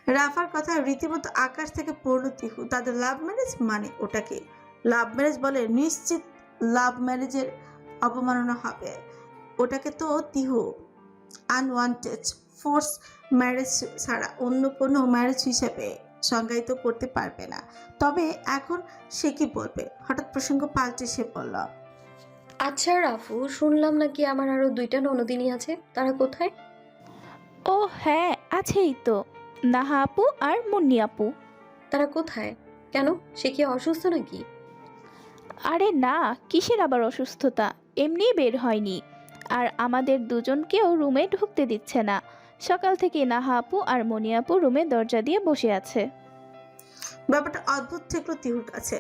রাফার কথা রীতিমতো আকাশ থেকে পড়ল তিহু। তাদের লাভ ম্যারেজ মানে ওটাকে লাভ ম্যারেজ বলে? নিশ্চিত লাভ ম্যারেজের অবমাননা হবে। ওটাকে তো তিহু আনওয়ান্টেড ফোর্স ম্যারেজ ছাড়া অন্য কোনো ম্যারেজ হিসেবে সংজ্ঞায়িত করতে পারবে না। তবে এখন সে কি বলবে? হঠাৎ প্রসঙ্গ পাল্টে সে বলল, আচ্ছা রাফু, শুনলাম নাকি আমার আরো 2টা ননদিনী আছে, তারা কোথায়? ও হ্যাঁ, আছেই তো, নাহা আপু আর মুন্নি আপু। তারা কোথায়? কেন, সে কি অসুস্থ নাকি? আরে না, কিসের আবার অসুস্থতা, এমনি বের হয়নি। আর আমাদের দুজনকেও রুমে ঢুকতে দিচ্ছে না। সকাল থেকে নাহা আপু আর মনি আপু রুমে দরজা দিয়ে বসে আছে। ব্যাপারটা অদ্ভুত ঠেকলো তিহুর কাছে।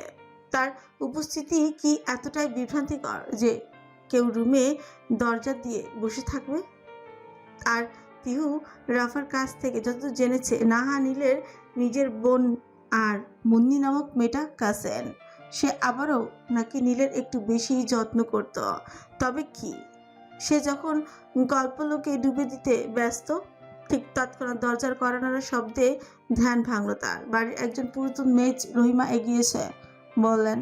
তার উপস্থিতি কি এতটাই বিভ্রান্তিকর যে কেউ রুমে দরজা দিয়ে বসে থাকবে? আর তিহু রাফার কাছ থেকে যত জেনেছে, নাহা নীলের নিজের বোন আর মুন্নি নামক মেয়েটা কাসেন। সে আবারও নাকি নীলের একটু বেশি যত্ন করত। তবে কি, সে যখন গল্পলোকে ডুবে দিতে ব্যস্ত, ঠিক তৎক্ষণাৎ দরজার করানোর শব্দে ধ্যান ভাঙল তার। বাড়ির একজন পুরাতন মেজ রহিমা এগিয়েছে, বললেন,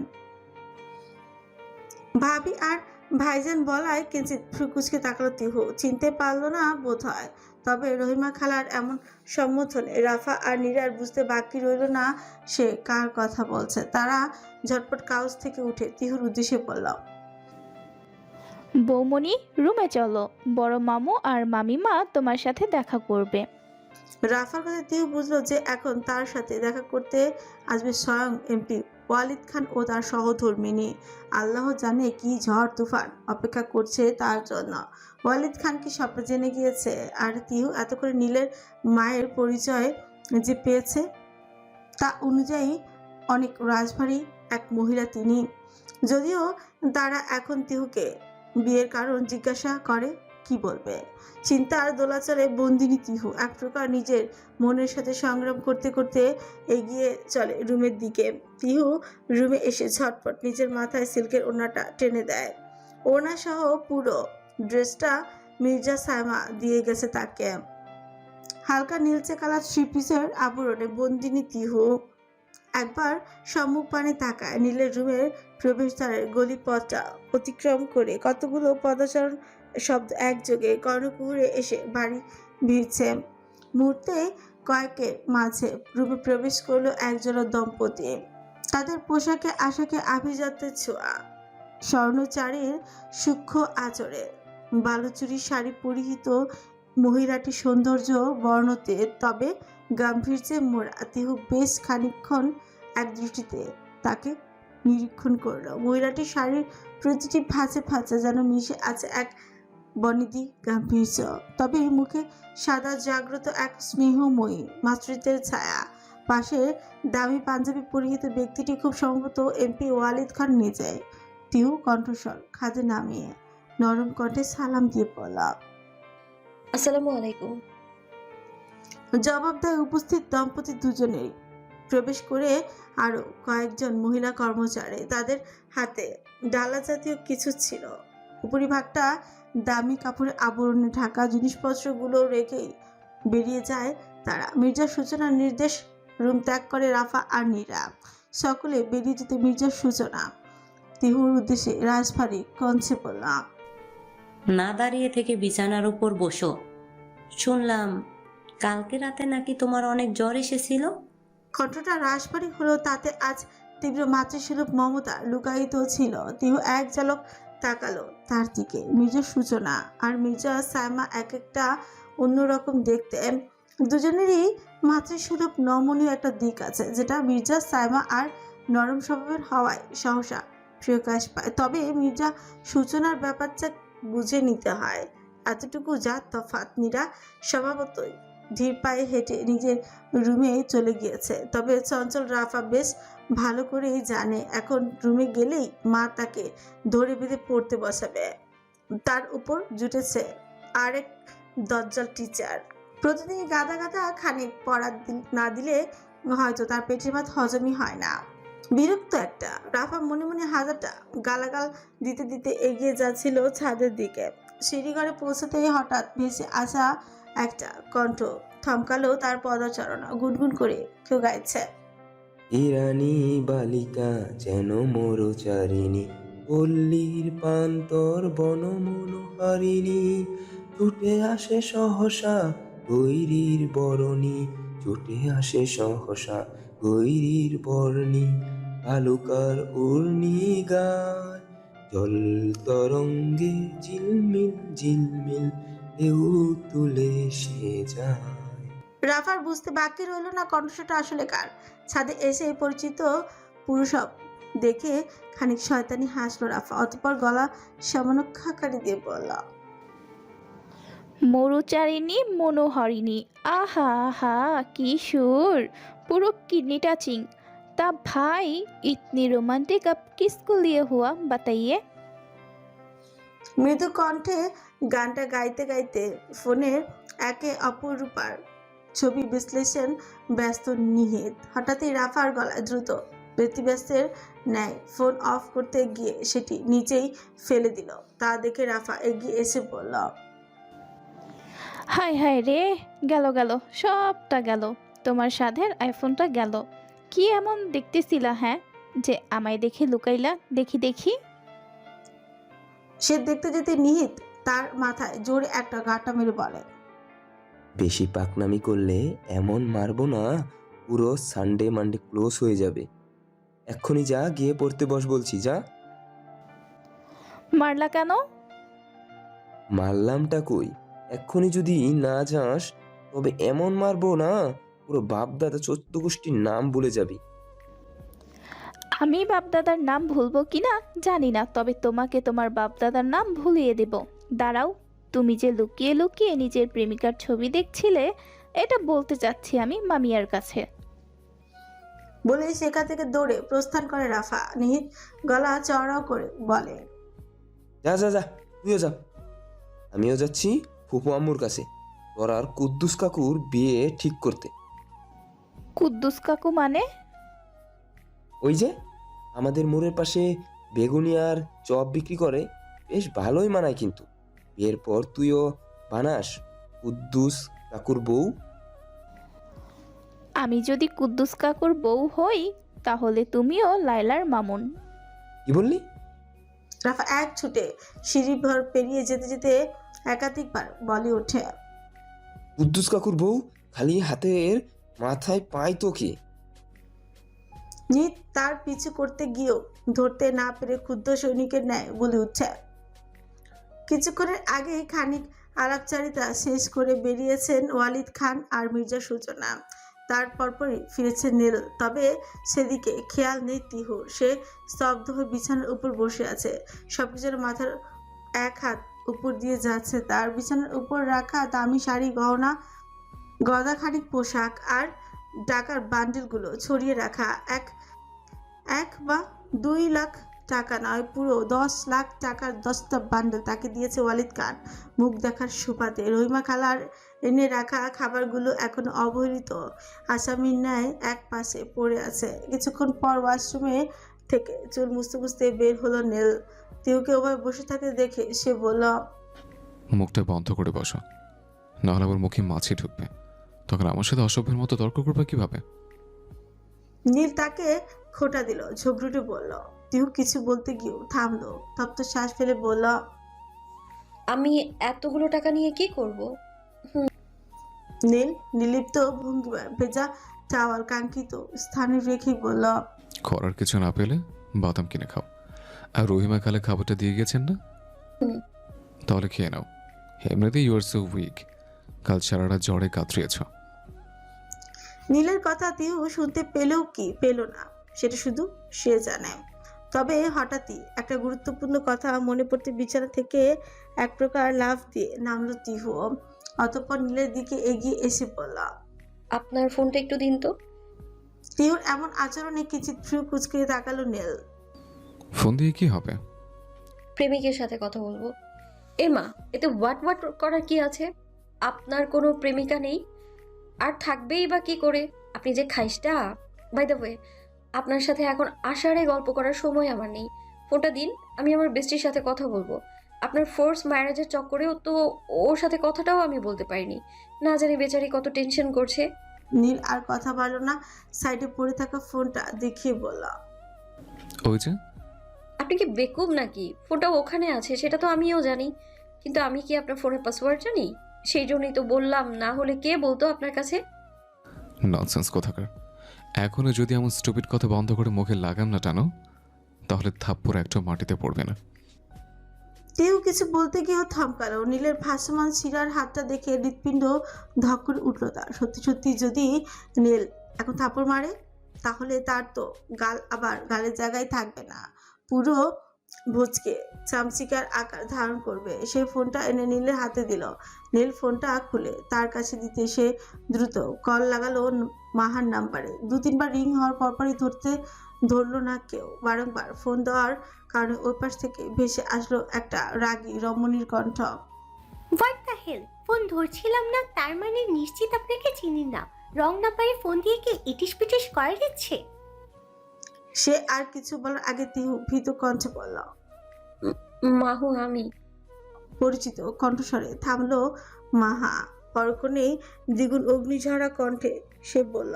ভাবি আর ভাইজান বলায় কিঞ্চিত ফ্রুকুচকে তাকালো তিহু। চিনতে পারল না বোধ হয়। তবে রহিমা খালার এমন সম্বোধনে রাফা আর নীরার বুঝতে বাকি রইল না সে কার কথা বলছে। তারা ঝটপট কাউচ থেকে উঠে তিহুর উদ্দেশ্যে বলল, বৌমনি, রুমে চলো, বড় মামু আর মামিমা তোমার সাথে দেখা করবে। রাফার কথা তিহু বুঝলো যে এখন তার সাথে দেখা করতে আসবে স্বয়ং এমপি ওয়ালিদ খান ও তার সহধর্মিনী। আল্লাহ জানে কি ঝড় তুফান অপেক্ষা করছে তার জন্য। ওয়ালিদ খান কি স্বপ্ন জেনে গিয়েছে? আর তিহু এত করে নীলের মায়ের পরিচয় যে পেয়েছে, তা অনুযায়ী অনেক রাজভারী এক মহিলা তিনি। যদিও তারা এখন তিহুকে বিয়ের কারণ জিজ্ঞাসা করে, কি বলবে? চিন্তার দোলাচলে বন্দিনী তিহু এক প্রকার নিজের মনের সাথে সংগ্রাম করতে করতে এগিয়ে চলে রুমের দিকে। তিহু রুমে এসে ঝটপট নিজের মাথায় সিল্কের ওড়নাটা টেনে দেয়। ওড়না সহ পুরো ড্রেসটা মির্জা সায়মা দিয়ে গেছে তাকে। হালকা নীলচে কালার থ্রি পিসের আবরণে বন্দিনী তিহু একবার সম্মুখ পানে তাকায়। নীলের রুমের প্রবেশদ্বারের গলিপথটা অতিক্রম করে কতগুলো পদচারণ শব্দ একযোগে কর্ণকুহরে এসে বাড়ি ভিড়ছে। মুহূর্তে কয়েকের মাঝে রুমে প্রবেশ করলো একজোড়া দম্পতি। তাদের পোশাকে আশাকে আভিজাত্যের ছোঁয়া, স্বর্ণচারীর সূক্ষ্ম আচরে বালুচুরি শাড়ি পরিহিত মহিলাটি সৌন্দর্য বর্ণতে, তবে গাম্ভীর্যে মোড়া। তিহু বেশ খানিকক্ষণ এক দৃষ্টিতে তাকে নিরীক্ষণ করল। মহিলাটির শাড়ির প্রতিটি ভাঁজে ভাঁজে যেন মিশে আছে এক বনিদি গাম্ভীর্য, তবে মুখে সাদা জাগ্রত এক স্নেহময়ী মাতৃত্বের ছায়া। পাশে দামি পাঞ্জাবি পরিহিত ব্যক্তিটি খুব সম্ভবত এমপি ওয়ালিদ খান নিজে। তিহু কণ্ঠস্বর খাদে নামিয়ে নরম কণ্ঠে সালাম দিয়ে বলল, আসসালামু আলাইকুম। জবাব দেয় উপস্থিত দম্পতি দুজনেই। প্রবেশ করে আরো কয়েকজন মহিলা কর্মচারী। তাদের হাতে ডালা জাতীয় কিছু ছিল। উপরিভাগটা দামি কাপড়ের আবরণে ঢাকা। জিনিসপত্রগুলো রেখেই বেরিয়ে যায় তারা। মির্জার সূচনার নির্দেশ রুম ত্যাগ করে রাফা আর নীরা। সকলে বেরিয়ে যেতে মির্জার সূচনা তিহুর উদ্দেশ্যে রাজভারী কঞ্চে বললাম, না দাঁড়িয়ে থেকে বিছানার উপর বসো। শুনলাম কালকে রাতে নাকি তোমার অনেক জ্বর এসেছিল। কণ্ঠটা রাশভারী হলো, তাতে আজ তীব্র মাতৃসুলভ মমতা লুকায়িত ছিল। তিহু এক ঝলক তাকালো তার দিকে। মির্জার সূচনা আর মির্জা সায়মা এক একটা অন্যরকম দেখতে। দুজনেরই মাতৃসুলভ নমনীয় একটা দিক আছে, যেটা মির্জা সায়মা আর নরম স্বভাবের হওয়ায় সহসা প্রকাশ পায়। তবে মির্জা সূচনার ব্যাপারটা বুঝে নিতে হয়, এতটুকু যা তফাৎ। নীরা স্বভাবতই ধীর পায়ে হেঁটে নিজের রুমে চলে গিয়েছে। তবে চঞ্চল রাফা বেশ ভালো করেই জানে এখন রুমে গেলেই মা তাকে ধরে বেঁধে পড়তে বসাবে। তার উপর জুটেছে আরেক দজ্জাল টিচার। প্রতিদিন গাদা গাদা খানিক পড়া না দিলে হয়তো তার পেটের ভাত হজমই হয় না। বিরক্ত একটা রাফা মনে মনে হাজারটা গালাগাল দিতে দিতে এগিয়ে যাচ্ছিল ছাদের দিকে। সিঁড়িঘরে পৌঁছাতেই হঠাৎ ভেসে আসা একটা কণ্ঠ থমকালো তার পদচারণা, গুনগুন করে কেউ গাইছে। ইরানি বালিকা যেন মরুচারিণী, পল্লীর প্রান্তর বন মনোহারিণী, ছুটে আসে সহসা গৈরীর বরণী, ছুটে আসে সহসা গৈরীর বর্ণী, বালুকার উর্নি গায় জল তরঙ্গে ঝিলমিল ঝিলমিল, ঢেউ তুলে সে যায়। রাফার বুঝতে বাকি রইল না কণ্ঠস্বরটা আসলে কার। ছাদে এসে পরিচিত পুরুষব দেখে খানিক শয়তানি হাসলো রাফা, অতঃপর গলা সামান্য খাকারি দিয়ে বলল, মরুচারিণী মনোহরিণী, আহা আহা কি সুর, পুরো किडनी टचिंग। तब भाई इतनी रोमांटिक अब किसको लिए हुआ बताइए। মৃদু কণ্ঠে গানটা গাইতে গাইতে ফোনের একে অপরূপার ছবি বিশ্লেষণ ব্যস্ত নিহিত। হঠাৎই রাফার গলায় দ্রুত ব্যতিব্যস্তের ন্যায় ফোন অফ করতে গিয়ে সেটি নিচেই ফেলে দিল। তা দেখে রাফা এগিয়ে এসে বলল, হায় হায় রে, গেল গেল, সবটা গেল, তোমার সাধের আইফোনটা গেল। কি এমন দেখতেছিলা হ্যাঁ, যে আমায় দেখে লুকাইলা? দেখি দেখি। সে দেখতে যেতে নিহিত তার মাথায় জোরে একটা গাঁটা মেরে বলে, বেশি পাকনামি করলে এমন মারবো না, পুরো সানডে মানডে ক্লোজ হয়ে যাবে। এক্ষুনি যা, গিয়ে পড়তে বস বলছি, যা। মারলা কেন? মারলামটা কই, এক্ষুনি যদি না যাস তবে এমন মারবো না, পুরো বাপ দাদা 14 গোষ্ঠীর নাম ভুলে যাবি। আমি বাপদাদার নাম ভুলবো কিনা জানি না, তবে তোমাকে তোমার বাপদাদার নাম ভুলিয়ে দেব। দাঁড়াও, তুমি যে লুকিয়ে লুকিয়ে নিজের প্রেমিকার ছবি দেখছিলে, এটা বলতে চাচ্ছি আমি মামিয়ার কাছে। বলে সেখান থেকে দৌড়ে প্রস্থান করে রাফা। নিহিত গলা চড়াও করে বলে, যা যা যা, তুইও যা। আমিও যাচ্ছি ফুপু আম্মুর কাছে, তোর আর কুদ্দুস কাকুর বিয়ে ঠিক করতে। কুদ্দুস কাকু মানে? ওই যে আমাদের মোড়ের পাশে বেগুনি আর চপ বিক্রি করে, বেশ ভালোই মানায় কিন্তু। বিয়ের পর তুইও বানাস কুদ্দুস কাকুর বউ। আমি যদি কুদ্দুস কাকুর বউ হই, তাহলে তুমিও লায়লার মামুন। কি বললি? রাফা এক ছুটে সিঁড়ি ভর পেরিয়ে যেতে যেতে একাধিকবার বলে ওঠে, কুদ্দুস কাকুর বউ খালি হাতের মাথায় পায় তোকে। নিহিত তার পিছু করতে গিয়েও ধরতে না পেরে ক্ষুদ্র সৈনিকের ন্যায় বলে উঠছে। কিছুক্ষণের আগে খানিক আলাপচারিতা শেষ করে বেরিয়েছেন ওয়ালিদ খান আর মির্জা সূচনা। তার পরপরই ফিরেছে নীল, তবে সেদিকে খেয়াল নেই তিহুর। সে স্তব্ধ হয়ে বিছানার উপর বসে আছে, সবকিছুর মাথার এক হাত উপর দিয়ে যাচ্ছে। তার বিছানার উপর রাখা দামি শাড়ি, গহনা, গদা খানিক পোশাক আর টাকার বান্ডিলগুলো ছড়িয়ে রাখা। এক বা 2 লাখ টাকা নয়, পুরো 10 লাখ টাকার 10টা বান্ডেল তাকে দিয়েছে ওয়ালিদ খান মুখ দেখার সুবাদে। রহিমা খালার এনে রাখা খাবারগুলো এখনো অবহেলিত আসামির ন্যায় এক পাশে পড়ে আছে। কিছুক্ষণ পর ওয়াশরুমে থেকে চুল মুছতে মুছতে বের হলো নীল। তিউকে ওভাবে বসে থাকতে দেখে সে বলল, মুখটা বন্ধ করে বসো, নাহলে আবার মুখে মাছি ঢুকবে, তখন আমার সাথে অসভ্যের মতো তর্ক করবে কিভাবে? নীল তাকে খোঁটা দিল, ঝগড়ুটে বলল। তিহু কিছু বলতে গিয়েও থামলো, তপ্ত শ্বাস ফেলে বলল, আমি এতগুলো টাকা নিয়ে কি করব? নীল নির্লিপ্ত ভঙ্গিমায় ভেজা টাওয়াল কাঙ্ক্ষিত স্থানে রেখে বলল, করার কিছু না পেলে বাদাম কিনে খাও। আর রহিমা খালে খাবারটা দিয়ে গেছেন না? হুম। তাহলে খেয়ে নাও, এমনিতেই ইউ আর সো উইক, কাল সারাটা জ্বরে কাতরিয়েছ। নীলের কথা তিহু শুনতে পেলেও কি পেল না সেটা শুধু সে জানে। তবে হঠাৎই একটা গুরুত্বপূর্ণ কথা মনে পড়তে বিছানা থেকে এক প্রকার লাফ দিয়ে নামলো তিহু। অতঃপর নীলের দিকে এগিয়ে এসে বলল, আপনার ফোনটা একটু দিন তো। তিহুর এমন আচরণে কিঞ্চিৎ ভ্রু কুঁচকিয়ে তাকালো নীল। ফোন দিয়ে কি হবে? প্রেমিকের সাথে কথা বলবো। এমা, এতে হোয়াট হোয়াট করার কি আছে? আপনার কোনো প্রেমিকা নেই, আর থাকবেই বা কি করে? আপনি যে খাইসটা। বাই দ্য ওয়ে, আপনার সাথে এখন আষাঢ়ে গল্প করার সময় আমার নেই। ফোনটা দিন, আমি আমার বেস্টির সাথে কথা বলবো। আপনার ফোর্স ম্যারেজের চক্করেও তো ওর সাথে কথাটাও আমি বলতে পারিনি। না জানি বেচারি কত টেনশন করছে। নীল আর কথা বাড়ল না, সাইডে পড়ে থাকা ফোনটা দেখিয়ে বলল, ওই যে আপনি কি বেকুব নাকি? ফোনটা ওখানে আছে সেটা তো আমিও জানি, কিন্তু আমি কি আপনার ফোনের পাসওয়ার্ড জানি? সেই জন্যই তো বললাম, না হলে কে বলতো আপনার কাছে? ননসেন্স কোথাকার। এখনো যদি এমন স্টুপিড কথা বন্ধ করে মুখে লাগাম না টানো, তাহলে থাপ্পড় একটা মাটিতে পড়বে না। কেউ কিছু বলতে গিয়েও থমকালো। নীলের ভাসমান শিরার হাতটা দেখে হৃৎপিণ্ড ধক করে উঠল তার। সত্যি সত্যি যদি নীল এখন থাপড় মারে, তাহলে তার তো গাল আবার গালের জায়গায় থাকবে না, পুরো ভোজকে চামচিকার আকার ধারণ করবে। সে ফোনটা এনে নীলের হাতে দিল। নীল ফোনটা খুলে তার কাছে দিতে সে দ্রুত কল লাগালো মাহার নাম্বারে। 2-3 বার রিং হওয়ার পরপরই ধরলো না কেউ। বারংবার ফোন দেওয়ার কারণে ওই পাশ থেকে ভেসে আসলো একটা রাগী রমণীর কণ্ঠ। হোয়াট দ্য হেল, ফোন ধরছিলাম না তার মানে নিশ্চিত আপনাকে চিনি না। রং নাম্বারে ফোন দিয়ে কি ইটিশ পিটিশ করে দিচ্ছে? সে আর কিছু বলার আগে তিহু ভীত কণ্ঠে বলল। মাহু আমি। পরিচিত কণ্ঠস্বরে থামলো মাহা। পরক্ষণেই দ্বিগুণ অগ্নিঝরা কণ্ঠে সে বলল,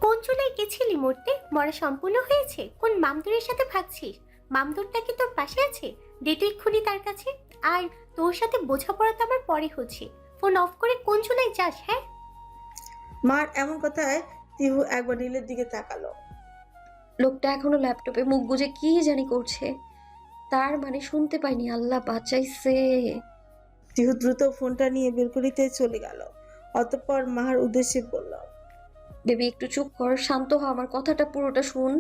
কোন চুলায় গেছিলি মরতে? মরা সম্পূর্ণ হয়েছে? কোন মামদুরের সাথে ভাগছিস? মামদুরটা কি তোর পাশে আছে? দে তুই এক্ষুনি তার কাছে। আর তোর সাথে বোঝাপড়া তো আমার পরে হচ্ছে। ফোন অফ করে কোন চুলায় যাস? হ্যাঁ, মার এমন কথায় তিহু একবার নীলের দিকে তাকালো। লোকটা এখনো ল্যাপটপে মুখ গুজে কি জানি করছে, তার মানে শুনতে পাইনি। আল্লাহ বাঁচাইছে। তিহু দ্রুত ফোনটা নিয়ে বেলকনিতে চলে গেল। অতঃপর মাহার উদ্দেশ্যে বলল, বেবি একটু চুপ কর, শান্ত হ, আমার কথাটা পুরোটা শুন।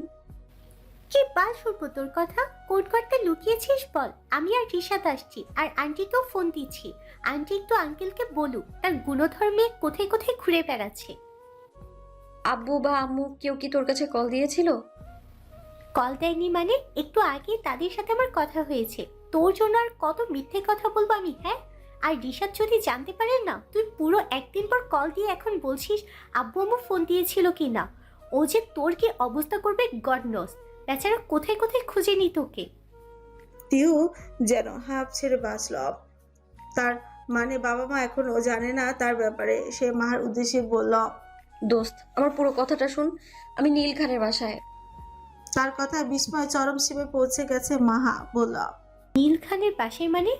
কি বাল শুনবো তোর কথা? কোন করতে লুকিয়েছিস বল। আমি আর রিশাদ আসছি, আর আন্টিকেও ফোন দিচ্ছি। আন্টি একটু আঙ্কেলকে বলুক তার গুণধর মেয়ে কোথায় কোথায় ঘুরে বেড়াচ্ছে। আব্বু বা আম্মু কেউ কি তোর কাছে কল দিয়েছিল? কল দেয়নি মানে? একটু আগে তাদের সাথে আমার কথা হয়েছে। তোর জন্য আর কত মিথ্যে কথা বলবো আমি, হ্যাঁ? আর রিশাদ যদি জানতে পারে না, তুই পুরো একদিন পর কল দিয়ে এখন বলছিস আব্বু আম্মু ফোন দিয়েছিল কি না। ও যে তোর কি অবস্থা করবে গড নোস। বেচারা কোথায় কোথায় খুঁজে নি তোকে। তিহু যেন হাঁপ ছেড়ে বাঁচল। তার মানে বাবা মা এখনো জানে না তার ব্যাপারে। সে মাহার উদ্দেশ্যে বলল, দোস্ত আমার পুরো কথাটা শুন, আমি নীল খানের বাসায়। তার কথায় বিস্ময় চরম সীমে পৌঁছে গেছে। মাহা বলল, নীল খানের বাসায় মানে?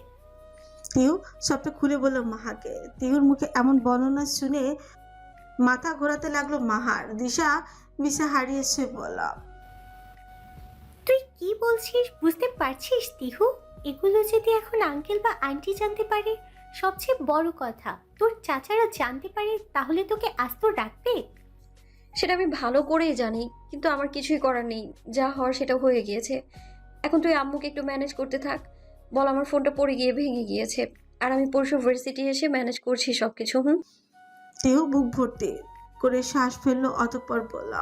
তিহু সবটা খুলে বলল মাহাকে। তিহুর মুখে এমন বর্ণনা শুনে মাথা ঘোরাতে লাগলো মাহার। দিশা মিশা হারিয়ে সে বলল, তুই কি বলছিস বুঝতে পারছিস তিহু? এগুলো যদি এখন আঙ্কেল বা আন্টি জানতে পারে, সবচেয়ে বড় কথা তোর চাচারা জানতে পারে, তাহলে তোকে আস্ত রাখবে? সেটা আমি ভালো করেই জানি, কিন্তু আমার কিছুই করার নেই। যা হওয়ার সেটা হয়ে গিয়েছে। এখন তুই আম্মুকে একটু ম্যানেজ করতে থাক। বল আমার ফোনটা পড়ে গিয়ে ভেঙে গিয়েছে, আর আমি পরশু ভার্সিটি এসে ম্যানেজ করছি সবকিছু। তিহু বুক ভর্তি করে শ্বাস ফেললো। অতঃপর বলল।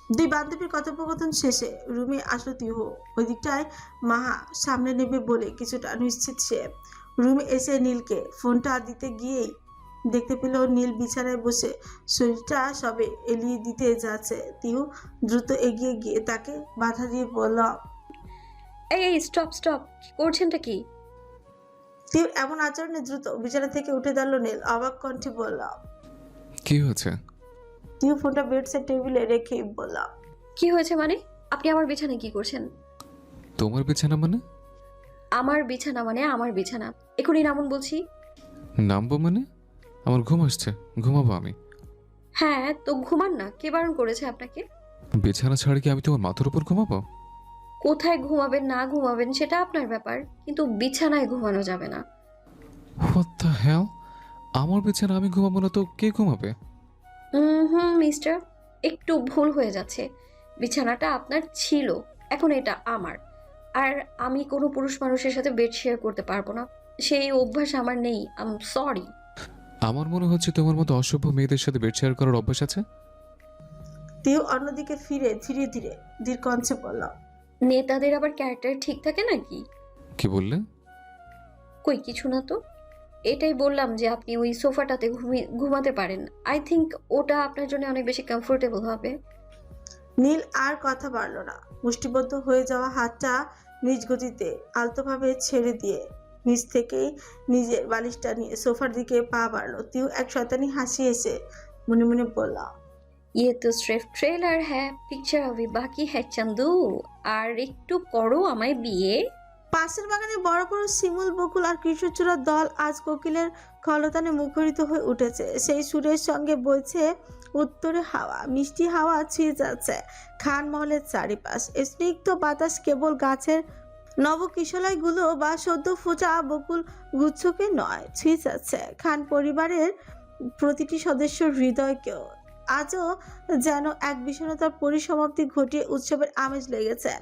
দুই বান্ধবীর কথোপকথন শেষে রুমে আসলো তিহু। ওই দিকটায় মাহা সামনে নেবে বলে কিছুটা নিশ্চিত সে। রুমে এসে নীলকে ফোনটা দিতে গিয়েই দেখতে পেল নীল বিছানায় বসে শরীরটা সবে এলিয়ে দিতে যাচ্ছে। তিহু দ্রুত এগিয়ে গিয়ে তাকে বাধা দিয়ে বলল। এই স্টপ স্টপ, করছেনটা কি? তিহু এমন আচরণে দ্রুত বিছানা থেকে উঠে দাঁড়ালো। নীল অবাক কণ্ঠে বলল। কি হয়েছে? তিহু ফোনটা বেডসের টেবিলে রেখে বলল। কি হয়েছে মানে? আপনি আমার বিছানায় কি করছেন? তোমার বিছানা মানে? আমার বিছানা মানে আমার বিছানা। এখনই নামুন বলছি। নামবো মানে? আমার ঘুম আসছে, ঘুমাবো আমি। হ্যাঁ তো ঘুমান না, কে বারণ করেছে আপনাকে? বিছানা ছাড়া কি আমি তোমার মাথার উপর ঘুমাবো? কোথায় ঘুমাবেন না ঘুমাবেন সেটা আপনার ব্যাপার, কিন্তু বিছানায় ঘুমানো যাবে না। What the hell? আমার বিছানা আমি ঘুমাবো না তো কে ঘুমাবে? মিস্টার, একটু ভুল হয়ে যাচ্ছে। বিছানাটা আপনার ছিল, এখন এটা আমার। আর আমি কোনো পুরুষ মানুষের সাথে বেড শেয়ার করতে পারবো না, সেই অভ্যাস আমার নেই। I am sorry. আমার মনে হচ্ছে তোমার মতো অসভ্য মেয়েদের সাথে বেড শেয়ার করার অভ্যাস আছে। তিহু অন্যদিকে ফিরে ধীরে ধীরে ধীর কণ্ঠে বলল। নেতাদের আবার ক্যারেক্টার ঠিক থাকে নাকি? কি বললে? কই কিছু না তো, এটাই বললাম যে আপনি ওই সোফাটাতে ঘুমাতে পারেন। আই থিংক ওটা আপনার জন্য অনেক বেশি কমফোর্টেবল হবে। নীল আর কথা বাড়ল না। মুষ্টিবদ্ধ হয়ে যাওয়া হাতটা নিজ গতিতে আলতোভাবে ছেড়ে দিয়ে নিজ থেকেই নিজের বালিশটা নিয়ে সোফার দিকে পা বাড়লো। তিউ এক শয়তানি হাসি এসে মনে মনে বলল, ये तो सिर्फ ट्रेलर है, पिक्चर अभी बाकी है चंदू। আর একটু করো আমায় বিয়ে। পাশের বাগানে বড় বড় শিমুল, বকুল আর কৃষ্ণচূড়ার দল আজ কোকিলের খলতানে মুখরিত হয়ে উঠেছে। সেই সুরের সঙ্গে বইছে উত্তরে হাওয়া, মিষ্টি হাওয়া ছুঁয়ে যাচ্ছে খান মহলের চারিপাশ। স্নিগ্ধ বাতাস কেবল গাছের নবকিশলয়গুলো বা সদ্য ফোটা বকুল গুচ্ছকে নয়, ছুঁয়ে যাচ্ছে খান পরিবারের প্রতিটি সদস্যর হৃদয়কেও। আজও যেন এক বিষণ্ণতার পরিসমাপ্তি ঘটিয়ে উৎসবের আমেজ লেগেছে।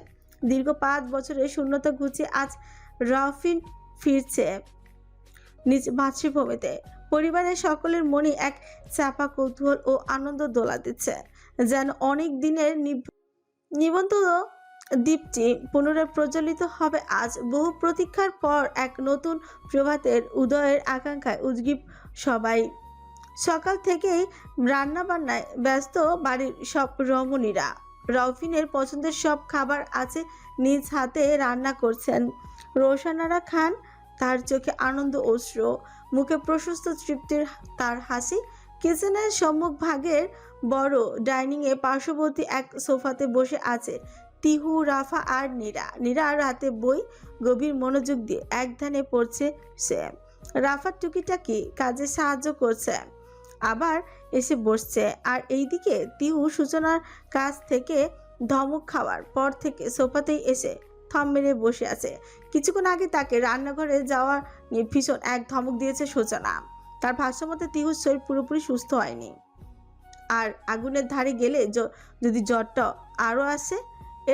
দীর্ঘ 5 বছরের শূন্যতা ঘুচিয়ে আজ রাফিন ফিরছে নিজ মাতৃভূমিতে। পরিবারের সকলের মনে এক চাপা কৌতূহল ও আনন্দ দোলা দিচ্ছে, যেন অনেক দিনের নিবন্ধ দ্বীপটি পুনরায় প্রজ্বলিত হবে আজ। বহু প্রতীক্ষার পর এক নতুন প্রভাতের উদয়ের আকাঙ্ক্ষায় উদ্গ্রীব সবাই। সকাল থেকেই রান্না বান্নায় ব্যস্ত বাড়ির সব রমণীরা। রফিনের পছন্দের সব খাবার আছে নিজ হাতে রান্না করছেন রোশানারা খান। তার চোখে আনন্দ অশ্রু, মুখে প্রশস্ত তৃপ্তির তার হাসি। কিচেনের সম্মুখ ভাগের বড় ডাইনিংয়ে পার্শ্ববর্তী এক সোফাতে বসে আছে তিহু, রাফা আর নীরা। নীরার হাতে বই, গভীর মনোযোগ দিয়ে এক ধ্যানে পড়ছে সে। রাফার টুকিটাকি কাজে সাহায্য করছে, আবার এসে বসছে। আর এইদিকে তিহু সূচনার কাছ থেকে ধমক খাওয়ার পর থেকে সোফাতেই এসে থম মেরে বসে আছে। কিছুক্ষণ আগে তাকে রান্নাঘরে যাওয়ার নিয়ে ভীষণ এক ধমক দিয়েছে সূচনা। তার ভাষ্যমতে তিহুর শরীর পুরোপুরি সুস্থ হয়নি, আর আগুনের ধারে গেলে যদি জ্বরটা আরও আসে।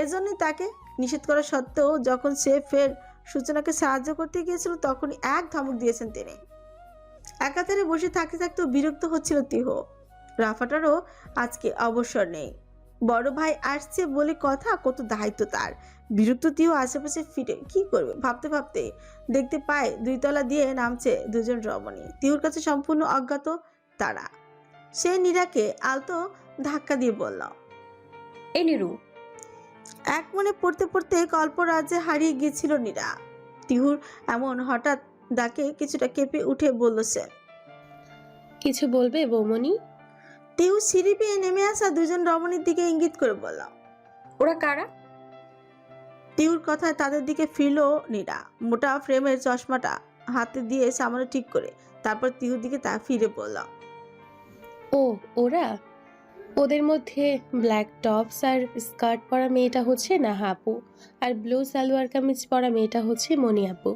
এজন্যই তাকে নিষেধ করা সত্ত্বেও যখন সে ফের সূচনাকে সাহায্য করতে গিয়েছিল তখনই এক ধমক দিয়েছেন তিনি। একাধারে বসে থাকতে থাকতেও বিরক্ত হচ্ছিল তিহু। রাফাটারও আজকে অবসর নেই, বড় ভাই আসছে বলে কথা, কত দায়িত্ব তার। বিরক্ত তিহু আশেপাশে ফিরে কি করবে ভাবতে ভাবতে দেখতে পায় 2 তলা দিয়ে নামছে 2 জন রমণী। তিহুর কাছে সম্পূর্ণ অজ্ঞাত তারা। সে নীরাকে আলতো ধাক্কা দিয়ে বলল, এই নিরু। এক মনে পড়তে পড়তে কল্পরাজ্যে হারিয়ে গিয়েছিল নীরা। তিহুর এমন হঠাৎ ডাকে কিছুটা কেঁপে উঠে বলল সে, কিছু বলবে বৌমনি? তিহু সিঁড়ি পেয়ে নেমে আসা 2 জন রমণীর দিকে ইঙ্গিত করে বলল। ওরা কারা? তিহুর কথায় তাদের দিকে ফিরল নীরা। মোটা ফ্রেমের চশমাটা হাতে দিয়ে সামান্য ঠিক করে তারপর তিহুর দিকে তা ফিরে বলল, ও ওরা, ওদের মধ্যে ব্ল্যাক টপস আর স্কার্ট পরা মেয়েটা হচ্ছে নাহা আপু, আর ব্লু সালোয়ার কামিজ পরা মেয়েটা হচ্ছে মনি আপু।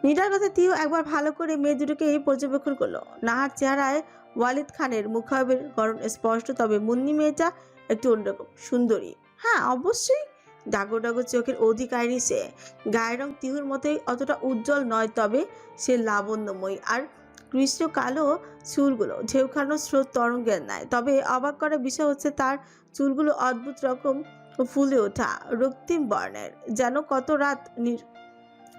নীরার কথা তিহু একবার ভালো করে মেয়ে দুটোকেই পর্যবেক্ষণ করলো। নাহার চেহারায় ওয়ালিদ খানের মুখাবের গড়ন স্পষ্ট, তবে মুন্নি মেয়েটা একটু অন্যরকম সুন্দরী। হ্যাঁ অবশ্যই ডাগো ডাগো চোখের অধিকারী সে। গায়ের রং তিহুর মতোই অতটা উজ্জ্বল নয়, তবে সে লাবণ্যময়ী। আর কৃষ্ণ কালো চুলগুলো ঢেউখানো স্রোত তরঙ্গের ন্যায়। তবে অবাক করার বিষয় হচ্ছে তার চুলগুলো অদ্ভুত রকম ফুলে ওঠা রক্তিম বর্ণের, যেন কত রাত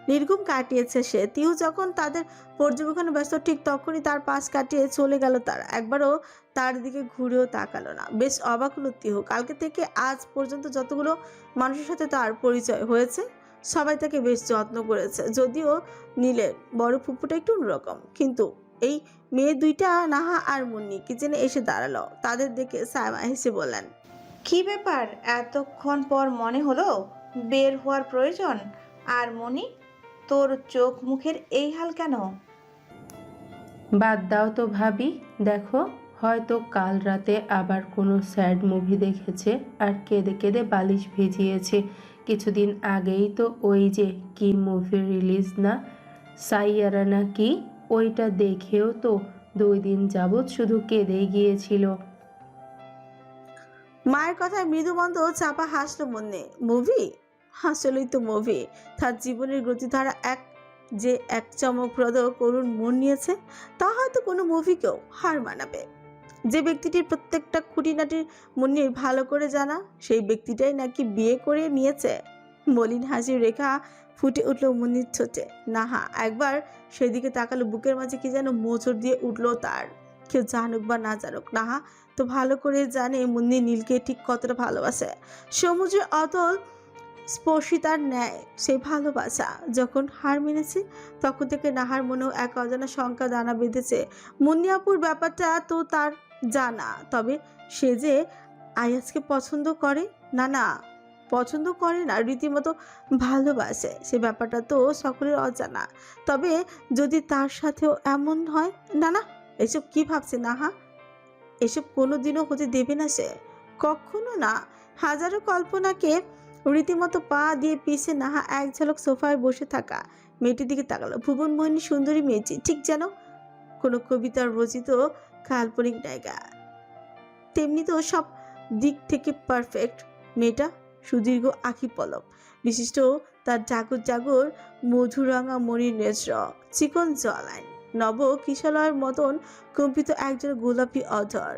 নির্ঘুম কাটিয়েছে সে। তিহু যখন তাদের পর্যবেক্ষণে ব্যস্ত ঠিক তখনই তার পাশ কাটিয়ে চলে গেল তারা। একবারও তার দিকে ঘুরেও তাকালো না। বেশ অবাক হলো তিহু। কালকে থেকে আজ পর্যন্ত যতগুলো মানুষের সাথে তার পরিচয় হয়েছে সবাই তাকে বেশ যত্ন করেছে, যদিও নীলের বড় ফুপুটা একটু অন্যরকম। কিন্তু এই মেয়ে দুইটা নাহা আর মুন্নি কিচেনে এসে দাঁড়ালো। তাদের দেখে সায়মা হেসে বললেন, কি ব্যাপার, এতক্ষণ পর মনে হলো বের হওয়ার প্রয়োজন? আর মনি, তোর চোখ মুখের এই হাল কেন? বাদ দাও তো ভাবি, দেখো হয়তো কাল রাতে আবার কোনো স্যাড মুভি দেখেছে আর কেঁদে কেঁদে বালিশ ভিজিয়েছে। কিছুদিন আগেই তো ওই যে কি মুভি রিলিজ না, সাইয়ারা না কি, ওইটা দেখেও তো 2 দিন যাবৎ শুধু কেঁদেই গিয়েছিল। মায়ের কথায় মৃদুমন্দ চাপা হাসলো মুন্নি। মুভি? আসলেই তো মুভি। তার জীবনের গতিধারা এক চমকপ্রদ করুণ মন নিয়েছে, তা হয়তো কোনো মুভিকেও হার মানাবে। যে ব্যক্তিটির প্রত্যেকটা খুঁটিনাটির মুন্নির ভালো করে জানা, সেই ব্যক্তিটাই নাকি বিয়ে করে নিয়েছে। মলিন হাসির রেখা ফুটে উঠল মুন্নির ঠোঁটে। নাহা একবার সেদিকে তাকালো, বুকের মাঝে কি যেন মোচড় দিয়ে উঠলো তার। কেউ জানুক বা না জানুক, নাহা তো ভালো করে জানে মুন্নি নীলকে ঠিক কতটা ভালোবাসে। সমুদ্রের অতল স্পর্শিতার ন্যায় সেই ভালোবাসা যখন হার মেনেছে তখন থেকে নাহার মনেও এক অজানা শঙ্কা দানা বেঁধেছে। মুন্নিয়াপুর ব্যাপারটা তো তার জানা, তবে সে যে আয়াজকে পছন্দ করে না পছন্দ করে না, রীতিমতো ভালোবাসে, সে ব্যাপারটা তো সকলের অজানা। তবে যদি তার সাথেও এমন হয়, না এসব কি ভাবছে নাহা? এসব কোনোদিনও হতে দেবে না সে, কখনো না। হাজারো কল্পনাকে রীতিমতো পা দিয়ে পিছে নাহা এক ঝলক সোফায় বসে থাকা মেয়েটির দিকে তাকালো। ভুবনমোহিনী সুন্দরী মেয়েটি, ঠিক যেন কোনো কবিতার রচিত কাল্পনিক নায়িকা, তেমনি তো সব দিক থেকে পারফেক্ট। মেয়েটা সুদীর্ঘ আখি পলক বিশিষ্ট, তার জাগর জাগর মধুরঙা মণির নেত্র, চিকন জলাইন, নব কিশলয়ের মতন কম্পিত একজন গোলাপি অধর,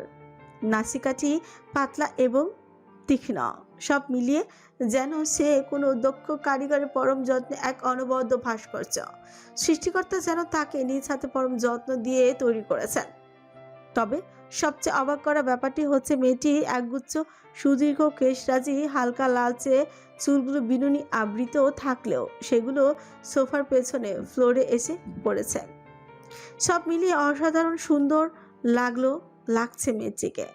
নাসিকাটি পাতলা এবং তীক্ষ্ণ, সব মিলিয়ে যেন সে কোনো দক্ষ কারিগরের পরম যত্নে এক অনবদ্য ভাস্কর্য। সৃষ্টিকর্তা যেন তাকে নিজ হাতে পরম যত্ন দিয়ে তৈরি করেছেন। তবে সবচেয়ে অবাক করা ব্যাপারটি হচ্ছে মেয়েটি একগুচ্ছ সুদীর্ঘ কেশরাজি হালকা লালচে চুলগুলো বিনুনি আবৃত থাকলেও সেগুলো সোফার পেছনে ফ্লোরে এসে পড়েছে। সব মিলিয়ে অসাধারণ সুন্দর লাগছে মেয়েটিকে।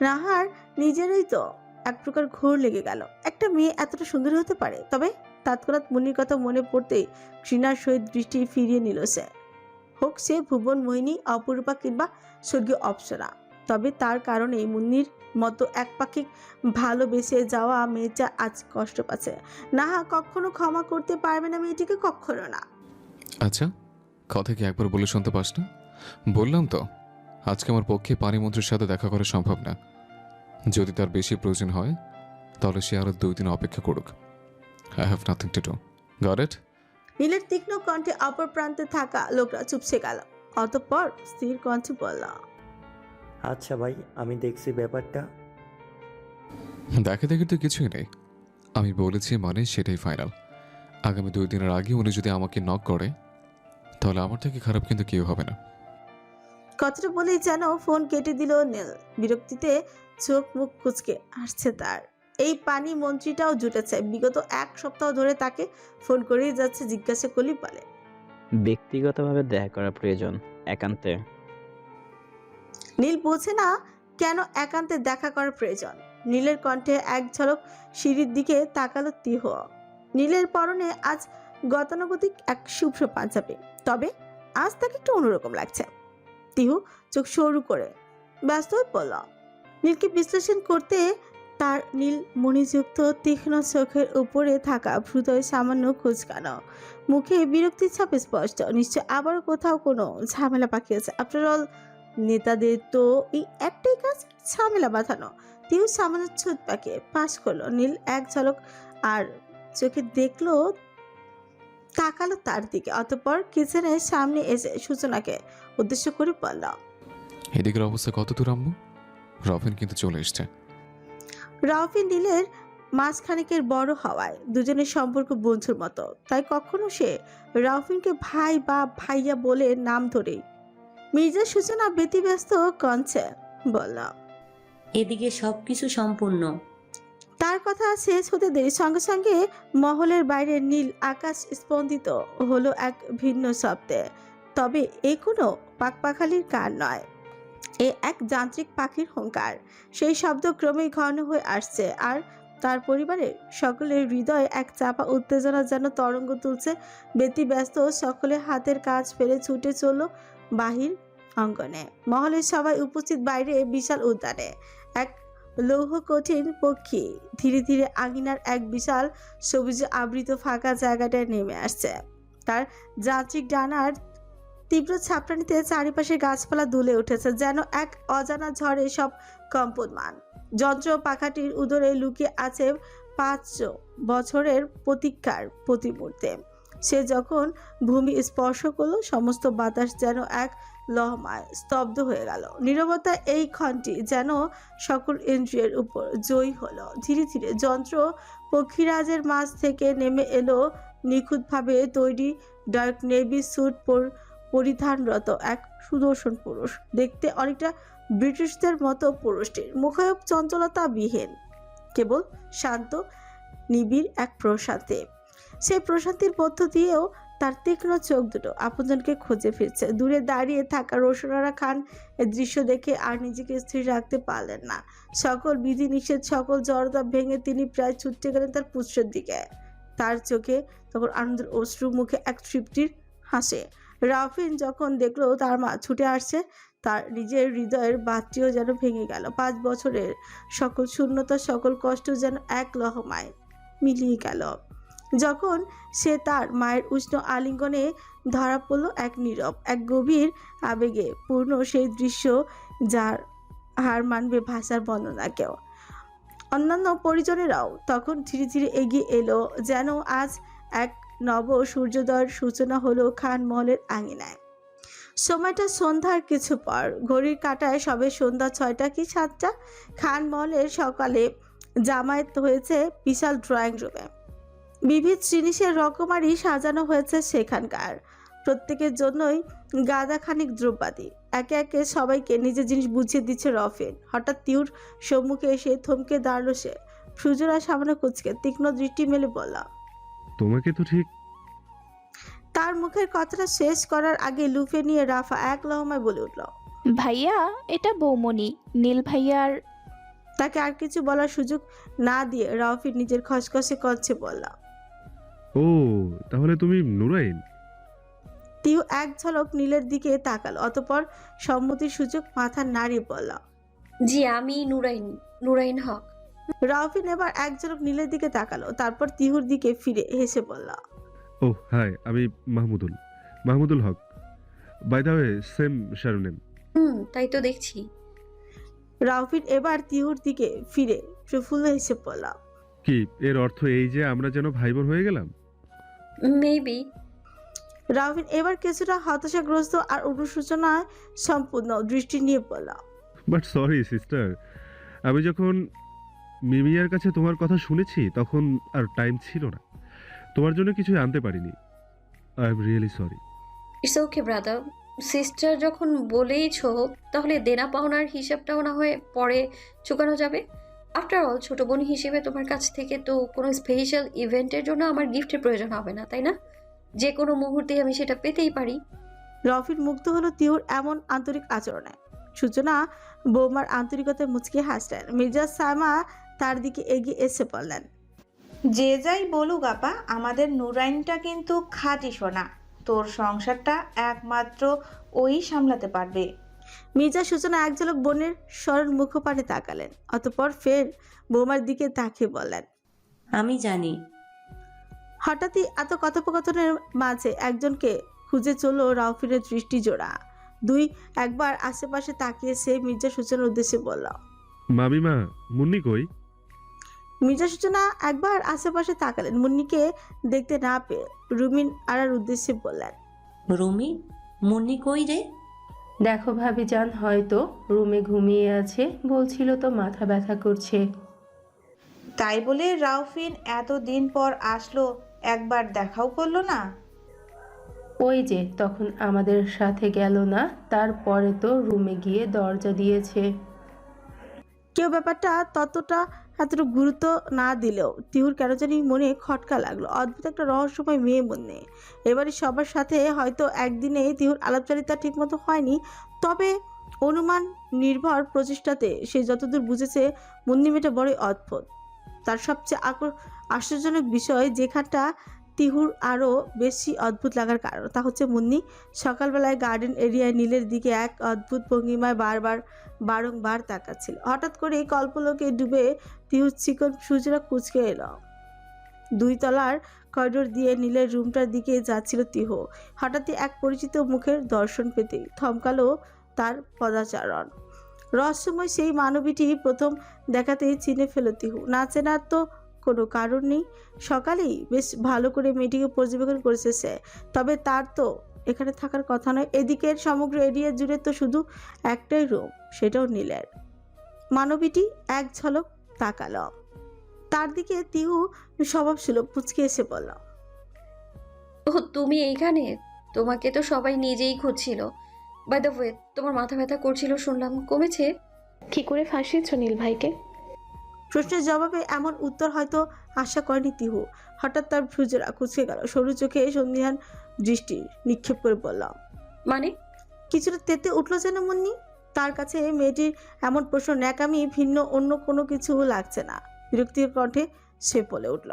নাহার নিজেরই তো এক প্রকার ঘোর লেগে গেল, একটা মেয়ে এতটা সুন্দর হতে পারে। তবে তৎক্ষণাৎ মুনির কথা মনে পড়তেই ঘৃণার সহিত দৃষ্টি ফিরিয়ে নিল সে, হোক সে ভুবন মোহিনী, অপরূপা কিংবা স্বর্গীয় অপ্সরা। তবে তার কারণেই মুন্নির মতো একপাক্ষিক ভালোবেসে যাওয়া মেয়েটা আজ কষ্ট পাচ্ছে। নাহা কখনো ক্ষমা করতে পারবে না মেয়েটিকে, কখনো না। আচ্ছা, কথা কি একবার বলে শুনতে পাস না? বললাম তো আজকে আমার পক্ষে পানিমন্ত্রীর সাথে দেখা করা সম্ভব না। যদি তার বেশি প্রয়োজন হয় তাহলে সে আরো 2 দিন অপেক্ষা করুক। I have nothing to do. Got it? নীলের তীক্ষ্ণ কণ্ঠে অপর প্রান্তে থাকা লোকরা চুপসে গেল। অতঃপর স্থির কণ্ঠে বলল, আচ্ছা ভাই, আমি দেখছি ব্যাপারটা। দেখে দেখে তো কিছুই নেই। আমি বলেছি মানে সেটাই ফাইনাল। আগামী 2 দিনের আগে উনি যদি আমাকে নক করে তাহলে আমার থেকে খারাপ কিন্তু কেউ হবে না। কথাটা বলেই যেন ফোন কেটে দিল নীল। বিরক্তিতে চোখ মুখ কুচকে আসছে তার। এই পানি মন্ত্রীটাও জুটেছে, বিগত 1 সপ্তাহ ধরে তাকে ফোন করেই যাচ্ছে। জিজ্ঞাসা করলি বলে, ব্যক্তিগতভাবে দেখা করা প্রয়োজন, একান্তে। নীল বোঝে না কেন একান্তে দেখা করার প্রয়োজন। নীলের কণ্ঠে এক ঝলক সিঁড়ির দিকে তাকালো তিহ। নীলের পরনে আজ গতানুগতিক এক শুভ্র পাঞ্জাবি, তবে আজ তাকে একটু অন্যরকম লাগছে। তিহু চোখ সরু করে ব্যস্ত হয়ে পড়ল। নীলকে বিশ্লেষণ করতে তার নীল মণিযুক্ত তীক্ষ্ণ চোখের উপরে থাকা ভ্রুদয় সামান্য কুঁচকানো, মুখে বিরক্তির ছাপ স্পষ্ট। নিশ্চয় আবারও কোথাও কোনো ঝামেলা পাকিয়েছে। আফটার অল নেতাদের তো এই একটাই কাজ, ঝামেলা বাঁধানো। তিহু সামান্য ছুট পাকিয়ে পাশ করলো। নীল এক ঝলক আর চোখে দেখলো, তাকালো তার দিকে। অতঃপর কিচেনের সামনে এসে সূচনাকে উদ্দেশ্য করে বলল, এদিকের অবস্থা কত দূর আম্মু? রফিন কিন্তু চলে এসছে। রাউফিন নীলের মাঝখানিকের বড় হওয়ায় দুজনের সম্পর্ক বন্ধুর মতো, তাই কখনো সে রাউফিনকে ভাই বা ভাইয়া বলে নাম ধরেই। মির্জা সূচনা ব্যতিব্যস্ত কণ্ঠে বলল, এদিকে সবকিছু সম্পূর্ণ। তার কথা শেষ হতে দেরি সঙ্গে সঙ্গে মহলের বাইরে নীল আকাশ স্পন্দিত হলো এক ভিন্ন শব্দে। তবে এ কোনো পাকপাখালির গান নয়, এ এক যান্ত্রিক পাখির হুঙ্কার। সেই শব্দ ক্রমেই ঘন হয়ে আসছে, আর তার পরিবারের সকলের হৃদয়ে এক চাপা উত্তেজনা যেন তরঙ্গ তুলছে। ব্যতিব্যস্ত সকলে হাতের কাজ ফেলে ছুটে চলল বাহির অঙ্গনে। মহলের সবাই উপস্থিত বাইরে বিশাল উদ্যানে এক লৌহ কঠিন পক্ষী ধীরে ধীরে আঙিনার এক বিশাল সবুজে আবৃত ফাঁকা জায়গাটায় নেমে আসছে। তার যান্ত্রিক ডানার তীব্র ছাপটানিতে চারিপাশে গাছপালা দুলে উঠেছে, যেন এক অজানা ঝড়ে সব কম্পমান। যন্ত্র পাখাটির উদরে লুকিয়ে আছে 500 বছরের প্রতীক্ষার প্রতিমূর্তি। সে যখন ভূমি স্পর্শ করলো, সমস্ত বাতাস যেন এক লহমায় স্তব্ধ হয়ে গেল। নীরবতা এই ক্ষণটি যেন সকল ইন্দ্রিয়ের উপর জয়ী হলো। ধীরে ধীরে যন্ত্র পক্ষীরাজের মাঝ থেকে নেমে এলো নিখুঁতভাবে তৈরি ডার্ক নেভি স্যুট পরিধানরত এক সুদর্শন পুরুষ। দেখতে অনেকটা ব্রিটিশদের মতো পুরুষটির মুখায়ব চঞ্চলতা বিহীন, কেবল শান্ত নিবিড় এক প্রশান্তি। সেই প্রশান্তির মধ্য দিয়েও তার তীক্ষ্ণ চোখ দুটো আপনজনকে খুঁজে ফিরছে। দূরে দাঁড়িয়ে থাকা রোশনারা খান এই দৃশ্য দেখে আর নিজেকে স্থির রাখতে পারলেন না। সকল বিধি নিষেধ, সকল জড়তা ভেঙে তিনি প্রায় ছুটতে গেলেন তার পুত্রের দিকে। তার চোখে তখন আনন্দের অশ্রু, মুখে এক তৃপ্তির হাসে। রাফিন যখন দেখলো তার মা ছুটে আসছে, তার নিজের হৃদয়ের বাতিও যেন ভেঙে গেল। 5 বছরের সকল শূন্যতা, সকল কষ্ট যেন এক লহমায় মিলিয়ে গেল। যখন সে তার মায়ের উষ্ণ আলিঙ্গনে ধরা পড়ল, এক নীরব, এক গভীর আবেগে পূর্ণ সেই দৃশ্য, যার হার মানবে ভাষার বর্ণনাকেও। অন্যান্য পরিজনেরাও তখন ধীরে ধীরে এগিয়ে এলো, যেন আজ এক নব সূর্যোদয়ের সূচনা হলো খান মহলের আঙিনায়। সময়টা সন্ধ্যার কিছু পর, ঘড়ির কাঁটায় সবে সন্ধ্যা 6টা কি 7টা। খান মহলের সকালে জামায়াত হয়েছে বিশাল ড্রয়িং রুমে। বিবিধ জিনিসের রকমারি সাজানো হয়েছে সেখানকার। প্রত্যেকের জন্যই গাদাখানিক দ্রব্যাদি। একে একে সবাইকে নিজের জিনিস বুঝিয়ে দিচ্ছে রফিন। হঠাৎ তিউর সম্মুখে এসে থমকে দাঁড়ালো সে। সুজরা সামনে কুচকে তীক্ষ্ণ দৃষ্টি মেলে বলল, তোমাকে তো ঠিক। তার মুখের কথাটা শেষ করার আগে লুফে নিয়ে রাফা এক লহমায় বলে উঠল, ভাইয়া, এটা বৌমনি, নীল ভাইয়ার। তাকে আর কিছু বলার সুযোগ না দিয়ে রাফিন নিজের খসখসে কচ্ছে বলল, ও, তাহলে তুমি নুরাইন। তিউ এক ঝলক নীলের দিকে তাকালো, অতঃপর সম্মতির সুযোগ মাথা নাড়িয়ে বলল, জি, আমি নুরাইন হক। রাফিন এবার এক ঝলক নীলের দিকে তাকালো, তারপর তিহুর দিকে ফিরে হেসে বলল, ও হাই, আমি Mahmudul Haque. By the way, same surname. তাই তো দেখছি। রাফিন এবার তিহুর দিকে ফিরে প্রফুল্ল হেসে বলল, কি এর অর্থ এই যে আমরা যেন ভাই বোন হয়ে গেলাম? মেবি। রাফিন এবার কিছুটা হতাশাগ্রস্ত আর অনুশোচনায় সম্পূর্ণ দৃষ্টি নিয়ে বলল, বাট সরি সিস্টার, আমি যখন মিমিয়ার কাছে তোমার কথা শুনেছি তখন আর টাইম ছিল না, তোমার জন্য কিছু আনতে পারিনি। I am really sorry. It's okay brother. Sister যখন বলেইছো, তাহলে দেনা পাওনার হিসাবটাও না হয় পরে চুকানো যাবে। আফটার অল, ছোট বোন হিসেবে তোমার কাছ থেকে তো কোনো স্পেশাল ইভেন্টের জন্য আমার গিফটের প্রয়োজন হবে না, তাই না? যে কোনো মুহূর্তে আমি সেটা পেতেই পারি। রাফিন মুগ্ধ হলো তিহুর এমন আন্তরিক আচরণে। সূচনা বৌমার আন্তরিকতায় মুচকি হাসলেন। মির্জা সায়মা তার দিকে এগিয়ে এসে বললেন, যে যাই বলুক আপা, আমাদের নুরাইনটা কিন্তু খাঁটি সোনা। তোর সংসারটা একমাত্র ওই সামলাতে পারবে। মির্জা সূচনা এক ঝলক বোনের স্মরণ মুখপানে তাকালেন, অতঃপর ফের বৌমার দিকে তাকিয়ে বললেন, আমি জানি। হঠাৎই এত কথোপকথনের মাঝে একজনকে খুঁজে চলল রাউফিনের দৃষ্টি জোড়া। একবার আশেপাশে তাকিয়ে সে মির্জা সূচনার উদ্দেশ্যে বলল, মামিমা, মুন্নি কই? মির্জা সূচনা একবার আশেপাশে তাকালেন। মুন্নিকে দেখতে না পেয়ে রুমিন আরার উদ্দেশ্যে বললেন, রুমি, মুন্নি কই রে? দেখো ভাবিজান, হয়তো রুমে ঘুমিয়ে আছে, বলছিল তো মাথা ব্যথা করছে। তাই বলে রাউফিন এতদিন পর আসলো, একবার দেখাও করলো না। ওই যে তখন আমাদের সাথে গেল না, তারপরে তো রুমে গিয়ে দরজা দিয়েছে। কেউ ব্যাপারটা এতটা গুরুত্ব না দিলেও তিহুর কেন জানি মনে খটকা লাগলো। অদ্ভুত একটা রহস্যময় মেয়ে মনে। এবারে সবার সাথে হয়তো একদিনে তিহুর আলাপচারিতা ঠিকমতো হয়নি, তবে অনুমান নির্ভর প্রচেষ্টাতে সে যতদূর বুঝেছে মুন্নি মেয়েটা বড়ই অদ্ভুত। তার সবচেয়ে আশ্চর্যজনক বিষয়, যেখানটা তিহুর আরও বেশি অদ্ভুত লাগার কারণ, তা হচ্ছে মুন্নি সকালবেলায় গার্ডেন এরিয়ায় নীলের দিকে এক অদ্ভুত ভঙ্গিমায় বারংবার তাকাচ্ছিল। হঠাৎ করে কল্পলোকে ডুবে তিহুর চিকন সূর্যরা কুচকে এলো। 2 তলার করিডোর দিয়ে নীলের রুমটার দিকে যাচ্ছিল তিহু। হঠাৎই এক পরিচিত মুখের দর্শন পেতেই থমকালো তার পদাচারণ। রহস্যময় সেই মানবীটি প্রথম দেখাতেই চিনে ফেল তিহু। না চেনার তো কোনো কারণ নেই। সকালেই বেশ ভালো করে মেয়েটিকে পর্যবেক্ষণ করেছে সে, তবে তার তো এখানে থাকার কথা নয়। এদিকের সমগ্র এরিয়া জুড়ে তো শুধু একটাই রুম, সেটাও নীলের। মানবীটি এক ঝলক তাকালো তার দিকে। তিহু স্বভাবসুলভ পুচকে এসে বলল, ও তুমি এইখানে? তোমাকে তো সবাই নিজেই খুঁজছিল। বাই দ্য ওয়ে, তোমার মাথা ব্যথা করছিল শুনলাম, কমেছে? কি করে ফাঁসিয়েছ নীল ভাইকে? প্রশ্নের জবাবে এমন উত্তর হয়তো আশা করেনি তিহু। হঠাৎ তার ভ্রুজোড়া কুচকে গেল, সরু চোখে সন্ধিহান দৃষ্টি নিক্ষেপ করে বললাম, মানে? কিছুটা তেতে উঠল যেন মুন্নি। তার কাছে মেয়েটির এমন প্রশ্ন ন্যাকামি ভিন্ন অন্য কোনো কিছু লাগছে না। বিরক্তির কণ্ঠে সে বলে উঠল,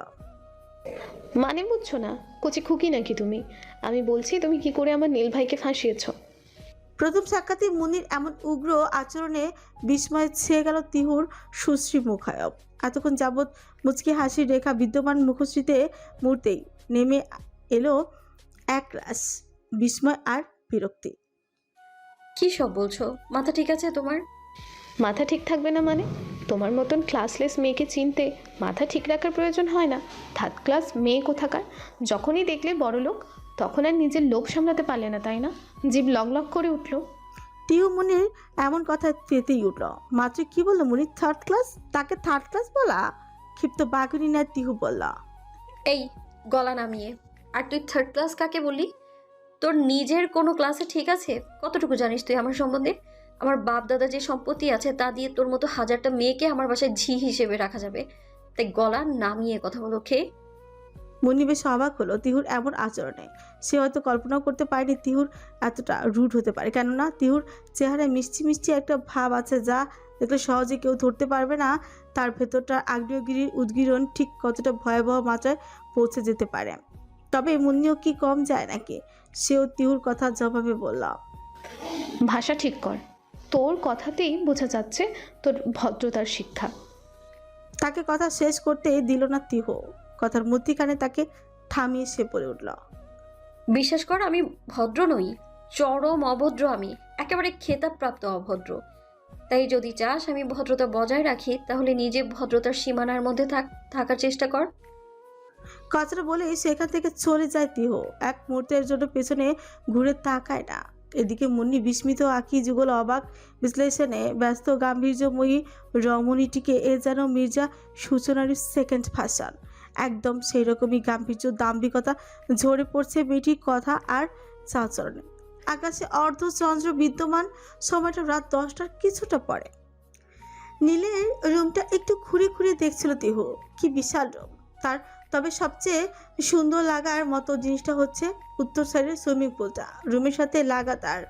মানে বুঝছো না? কচি খুকি নাকি তুমি? আমি বলছি তুমি কি করে আমার নীল ভাইকে ফাঁসিয়েছো? প্রথম সাক্ষাতে মুন্নির এমন উগ্র আচরণে বিস্ময়ে ছেয়ে গেল তিহুর সুশ্রী মুখায়ব। এতক্ষণ যাবৎ মুচকি হাসির রেখা বিদ্যমান মুখশ্রীতে মুহূর্তেই নেমে এলো এক রাশ বিস্ময় আর বিরক্তি। কি সব বলছো? মাথা ঠিক আছে তোমার? মাথা ঠিক থাকবে না মানে? তোমার মতন ক্লাসলেস মেয়েকে চিনতে মাথা ঠিক রাখার প্রয়োজন হয় না। থার্ড ক্লাস মেয়ে কোথাকার। যখনই দেখলে বড় লোক, তখন আর নিজের লোভ সামলাতে পারলে না, তাই না? জিভ লক লক করে উঠলো। তিহু মুনির এমন কথা তেতেই উঠল। মাত্র কি বললো মুনির? Third class? তাকে থার্ড ক্লাস বলা? ক্ষিপ্ত বাঘুনি না তিহু বলল, এই গলা নামিয়ে। আর তুই থার্ড ক্লাস কাকে বললি? তোর নিজের কোনো ক্লাসে ঠিক আছে? কতটুকু জানিস তুই আমার সম্বন্ধে? আমার বাপ দাদা যে সম্পত্তি আছে তা দিয়ে তোর মতো হাজারটা মেয়েকে আমার বাসায় ঝি হিসেবে রাখা যাবে। তাই গলা নামিয়ে কথা বলো। খেয়ে মুন্নি বেশ অবাক হলো তিহুর এমন আচরণে। সে হয়তো কল্পনাও করতে পারেনি তিহুর এতটা রুড হতে পারে। কেননা তিহুর চেহারায় মিষ্টি মিষ্টি একটা ভাব আছে যা দেখলে সহজে কেউ ধরতে পারবে না তার ভেতরটা আগ্নেয়গিরির উদ্গীরণ ঠিক কতটা ভয়াবহ মাত্রায় পৌঁছে যেতে পারে। তবে মুন্নিও কি কম যায় নাকি? সেও তিহুর কথা জবাবে বলল, ভাষা ঠিক কর। তোর কথাতেই বোঝা যাচ্ছে তোর ভদ্রতার শিক্ষা। তাকে কথা শেষ করতে দিল না তিহু। কথার মধ্যিখানে তাকে থামিয়ে সে বলে উঠল, বিশ্বাস কর, আমি ভদ্র নই, চরম অভদ্র। আমি একেবারে খেতাবপ্রাপ্ত অভদ্র। তাই যদি চাস আমি ভদ্রতা বজায় রাখি, তাহলে নিজে ভদ্রতার সীমানার মধ্যে থাকার চেষ্টা কর। কথাটা বলেই সেখান থেকে চলে যায় তিহু। এক মুহূর্তের জন্য পেছনে ঘুরে তাকায় না। এদিকে মুন্নি বিস্মিত আঁকি যুগল অবাক বিশ্লেষণে ব্যস্ত গাম্ভীর্যময়ী রমণীটিকে এ যেন মির্জা সূচনার সেকেন্ড ভাষণ। একদম সেই রকমই গাম্ভীর্য দাম্ভিকতা ঝরে পড়ছে মেয়েটির কথা আর চাচরণে। আকাশে অর্ধচন্দ্র বিদ্যমান। সময়টা রাত 10টার কিছুটা পরে। নীলের রুমটা একটু ঘুরে ঘুরে দেখছিল তিহু। কি বিশাল রুম তার। তবে সবচেয়ে সুন্দর লাগার মতো জিনিসটা হচ্ছে উত্তর সাইডের সুইমিং পুলটা। রুমের সাথে লাগা তার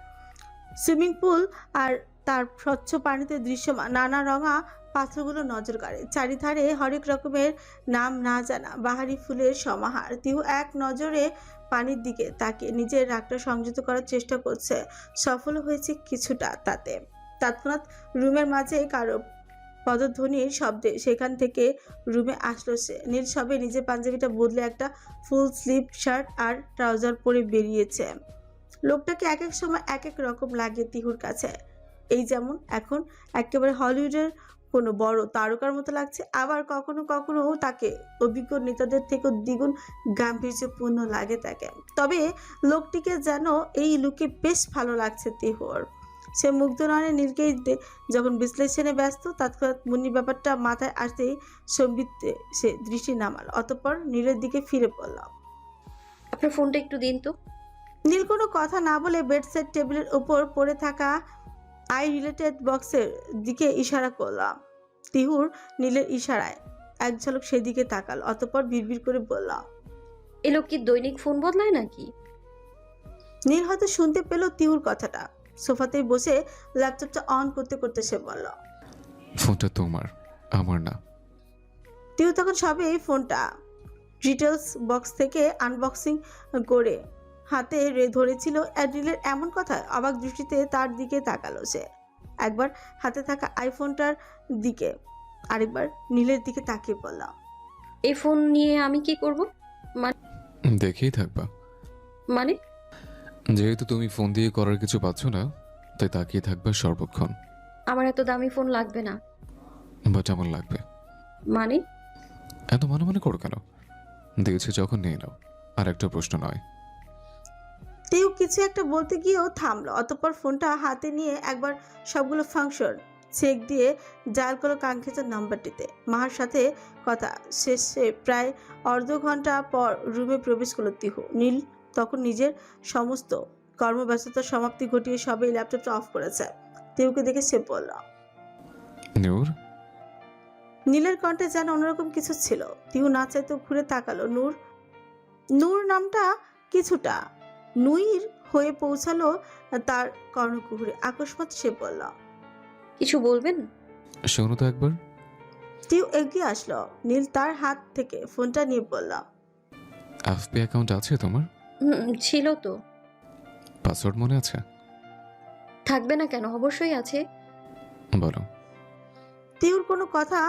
সুইমিং পুল আর তার স্বচ্ছ পানিতে দৃশ্যমান নানা রঙা পাথরগুলো নজর কাড়ে। চারিধারে হরেক রকমের নাম না জানা বাহারি ফুলের সমাহার। তিহু এক নজরে পানির দিকে তাকে নিজের রাগটা সংযত করার চেষ্টা করছে। সফল হয়েছে কিছুটা তাতে। তৎক্ষণাৎ রুমের মাঝে কারো পদধ্বনির শব্দে সেখান থেকে রুমে আসলো সে। নীল সবে নিজের পাঞ্জাবিটা বদলে একটা ফুল স্লিভ শার্ট আর ট্রাউজার পরে বেরিয়েছে। লোকটাকে এক এক সময় এক এক রকম লাগে তিহুর কাছে। এই যেমন এখন একেবারে হলিউডের কোনো বড় তারকার মতো লাগছে, আবার কখনো কখনো তাকে অভিজ্ঞ নেতাদের থেকেও দ্বিগুণ গাম্ভীর্যপূর্ণ লাগে তাকে। তবে লোকটিকে যেন এই লুকে বেশ ভালো লাগছে তিহুর। সে মুগ্ধ নয়নে নীলকেই যখন বিশ্লেষণে ব্যস্ত, তৎক্ষণাৎ মুন্নি ব্যাপারটা মাথায় আসতেই সম্বিতে সে দৃষ্টি নামাল। অতঃপর নীলের দিকে ফিরে পড়ল। আপনার ফোনটা একটু দিন তো। নীল কোনো কথা না বলে বেডসেট টেবিলের উপর পড়ে থাকা আই রিলেটেড বক্সের দিকে ইশারা করলাম। তিহুর নীলের ইশারায় এক ঝলক সেদিকে তাকাল। অতঃপর বিড়বিড় করে বলল, এ লোক কি দৈনিক ফোন বদলায় নাকি? নীল হয়তো শুনতে পেল তিহুর কথাটা। সোফাতেই বসে ল্যাপটপটা অন করতে করতে সে বলল, ফোনটা তোমার, আমার না। তিহু তখন সবে এই ফোনটা ডিটেলস বক্স থেকে আনবক্সিং করে হাতে ধরেছিল। নীলের এমন কথা অবাক দৃষ্টিতে তার দিকে তাকালো সে। একবার হাতে থাকা আইফোনটার দিকে, আরেকবার নীলের দিকে তাকিয়ে বলল, এই ফোন নিয়ে আমি কি করব? দেখেই থাকবা মানে? যেহেতু তুমি ফোন দিয়ে করার কিছু পাচ্ছ না, তাই তাকিয়ে থাকবা সর্বক্ষণ। আমার এত দামি ফোন লাগবে না। বাট আমার লাগবে। মানে? এত মনে মনে করো কেন? দিয়েছে যখন নিয়ে নাও। আর একটা প্রশ্ন নয়। তিহু কিছু একটা বলতে গিয়েও থামলো। অতঃপর ফোনটা হাতে নিয়ে একবার সবগুলো ফাংশন চেক দিয়ে ডায়াল করলো কাঙ্ক্ষিত নাম্বারটিতে। মার সাথে কথা শেষে প্রায় অর্ধ ঘন্টা পর রুমে প্রবেশ করলো তিহু। নীল তখন নিজের সমস্ত কর্মব্যস্ততার সমাপ্তি ঘটিয়ে সবাই ল্যাপটপটা অফ করেছে। তিহুকে দেখে সে বলল, নূর। নীলের কণ্ঠে যেন অন্যরকম কিছু ছিল। তিহু না চাইতেও ঘুরে তাকালো। নূর। নূর নামটা কিছুটা নুইর হয়ে পৌঁছালো তার কর্ণকুহরে। আকস্মাৎ সে বলল, কিছু বলবেন? শোনো তো একবার। তিহু এগিয়ে আসলো। নীল তার হাত থেকে ফোনটা নিয়ে বলল, এফবি অ্যাকাউন্ট আছে তোমার? ছিল তো। পাসওয়ার্ড মনে আছে? থাকবে না কেন, অবশ্যই আছে। বলো। তিহুর কোনো কথা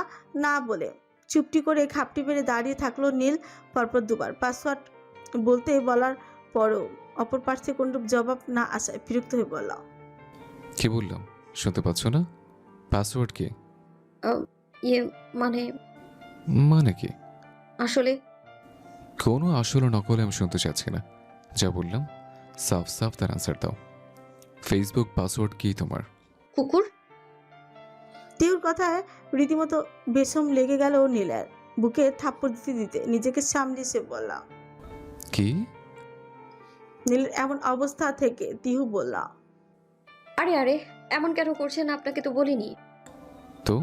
না বলে চুপটি করে খাপটি মেরে দাঁড়িয়ে থাকলো নীল। পরপর দুবার পাসওয়ার্ড বলতে বলার পরও অপর পাশ থেকে কোনরূপ জবাব না আসায় বিরক্ত হয়ে বলল, কি বললাম শুনতে পাচ্ছ না? পাসওয়ার্ড কি? ইয়ে মানে মানে কি? আসলে কোনো আসলে নকলে আমি শুনতে চাচ্ছি না। যা বললাম সাফ সাফ তার আনসার দাও। ফেসবুক পাসওয়ার্ড কি তোমার? কুকুর। তিহুর কথায় রীতিমতো বেশম লেগে গেল নীলের। বুকে থাপ্পড় দিতে দিতে নিজেকে সামলিয়ে সে বলল। কি? নীলের এমন অবস্থা থেকে তিহু বলল, আরে আরে এমন কেন করছেন? আপনাকে তো বলিনি। তো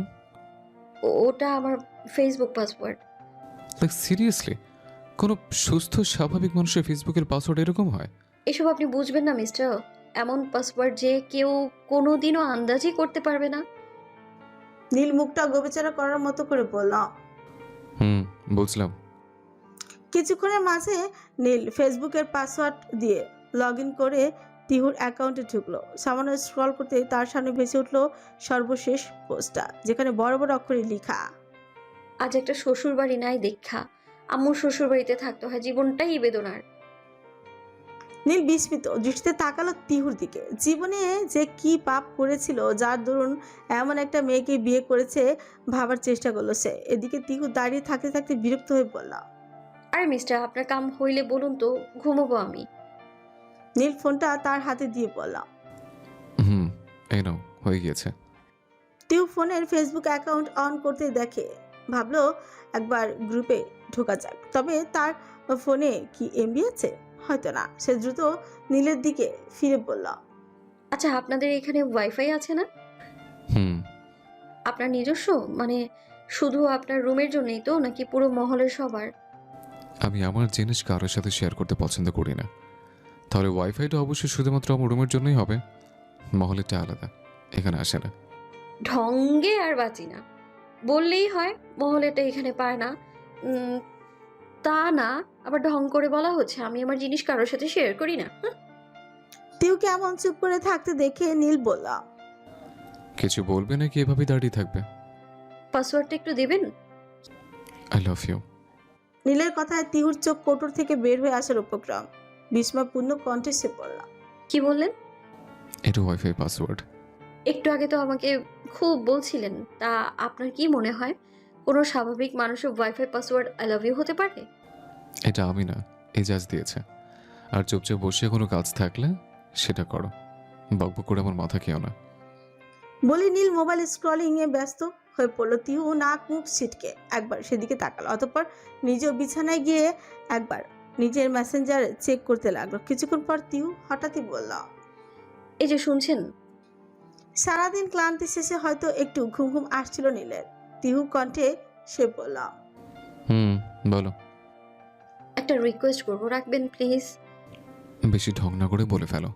ওটা আমার ফেসবুক পাসওয়ার্ড। Like seriously? কোনো সুস্থ স্বাভাবিক মানুষের ফেসবুকের পাসওয়ার্ড এরকম হয়? এসব আপনি বুঝবেন না মিস্টার। এমন পাসওয়ার্ড যে কেউ কোনোদিনও আন্দাজই করতে পারবে না। নীল মুখটা গোবেচারা করার মতো করে বলল। বুঝলাম। কিছুক্ষণের মাঝে নীল ফেসবুকের পাসওয়ার্ড দিয়ে লগ ইন করে তিহুর অ্যাকাউন্টে ঢুকলো। সামান্য স্ক্রল করতে তার সামনে ভেসে উঠলো সর্বশেষ পোস্টটা, যেখানে বড় বড় অক্ষরে লেখা, আজ একটা শ্বশুর বাড়ি নাই দেখা, আম্মুর শ্বশুর বাড়িতে থাকতে হয়, জীবনটাই বেদনার। নীল বিস্মিত দৃষ্টিতে তাকালো তিহুর দিকে। জীবনে যে কি পাপ করেছিল যার দরুন এমন একটা মেয়েকে বিয়ে করেছে ভাবার চেষ্টা করলো সে। এদিকে তিহু দাঁড়িয়ে থাকতে থাকতে বিরক্ত হয়ে বলল, আরে মিস্টার, আপনার কাম হইলে বলুন তো, ঘুমোবো আমি। নীল ফোনটা তার হাতে দিয়ে বলল, এই নাও, হয়ে গিয়েছে। তিহু ফোনের ফেসবুক অ্যাকাউন্ট অন করতে দেখে ভাবলো একবার গ্রুপে ঢোকা যাক, তবে তার ফোনে কি এমবি আছে? হয়তো না। সে দ্রুত নীলের দিকে ফিরে বলল, আচ্ছা, আপনাদের এখানে ওয়াইফাই আছে না? আপনার নিজস্ব, মানে শুধু আপনার রুমের জন্যই তো, নাকি পুরো মহলের সবার? আমি আমার জিনিস কারোর সাথে শেয়ার করতে পছন্দ করি না। তাহলে ওয়াইফাইটা অবশ্যই শুধুমাত্র আমার রুমের জন্যই হবে। মহলেরটা আলাদা, এখানে আসে না। ঢঙ্গে আর বাঁচি না, বললেই হয় মহলেটা এখানে পায় না। তা না, আবার ঢং করে বলা হচ্ছে আমি আমার জিনিস কারোর সাথে শেয়ার করি না। তিহুকে এমন চুপ করে থাকতে দেখে নীল বলল, কিছু বলবে নাকি এভাবে দাঁড়িয়ে থাকবে? পাসওয়ার্ডটা একটু দেবেন? I love you. নীলের কথায় তিহুর চোখ কোটর থেকে বের হয়ে আসার উপক্রম। বিস্ময়পূর্ণ কণ্ঠে সে বলল, কি বললেন? এটা ওয়াইফাই পাসওয়ার্ড। একটু আগে তো আমাকে খুব বলছিলেন। তা আপনার কি মনে হয় কোনো স্বাভাবিক মানুষের wifi password I love you হতে পারে? এটা আমি না, এজাজ দিয়েছে। আর চুপচাপ বসে কোনো কাজ থাকলে সেটা করো, বকবক করে আমার মাথা খেও না। বলে নীল মোবাইল স্ক্রলিং এ ব্যস্ত হয়ে পড়লো। তিহু নাক মুখ ছিটকে একবার সেদিকে তাকালো, অতঃপর নিজেও বিছানায় গিয়ে একবার নিজের মেসেঞ্জার চেক করতে লাগলো। কিছুক্ষণ পর তিহু হঠাৎই বলল, এই যে শুনছেন? সারাদিন ক্লান্তি শেষে হয়তো একটু ঘুম ঘুম আসছিল নীলের। তিহু কণ্ঠে সে বলল, বলো। একটা রিকোয়েস্ট করবো, রাখবেন প্লিজ? বেশি ঢং না করে বলে ফেলো।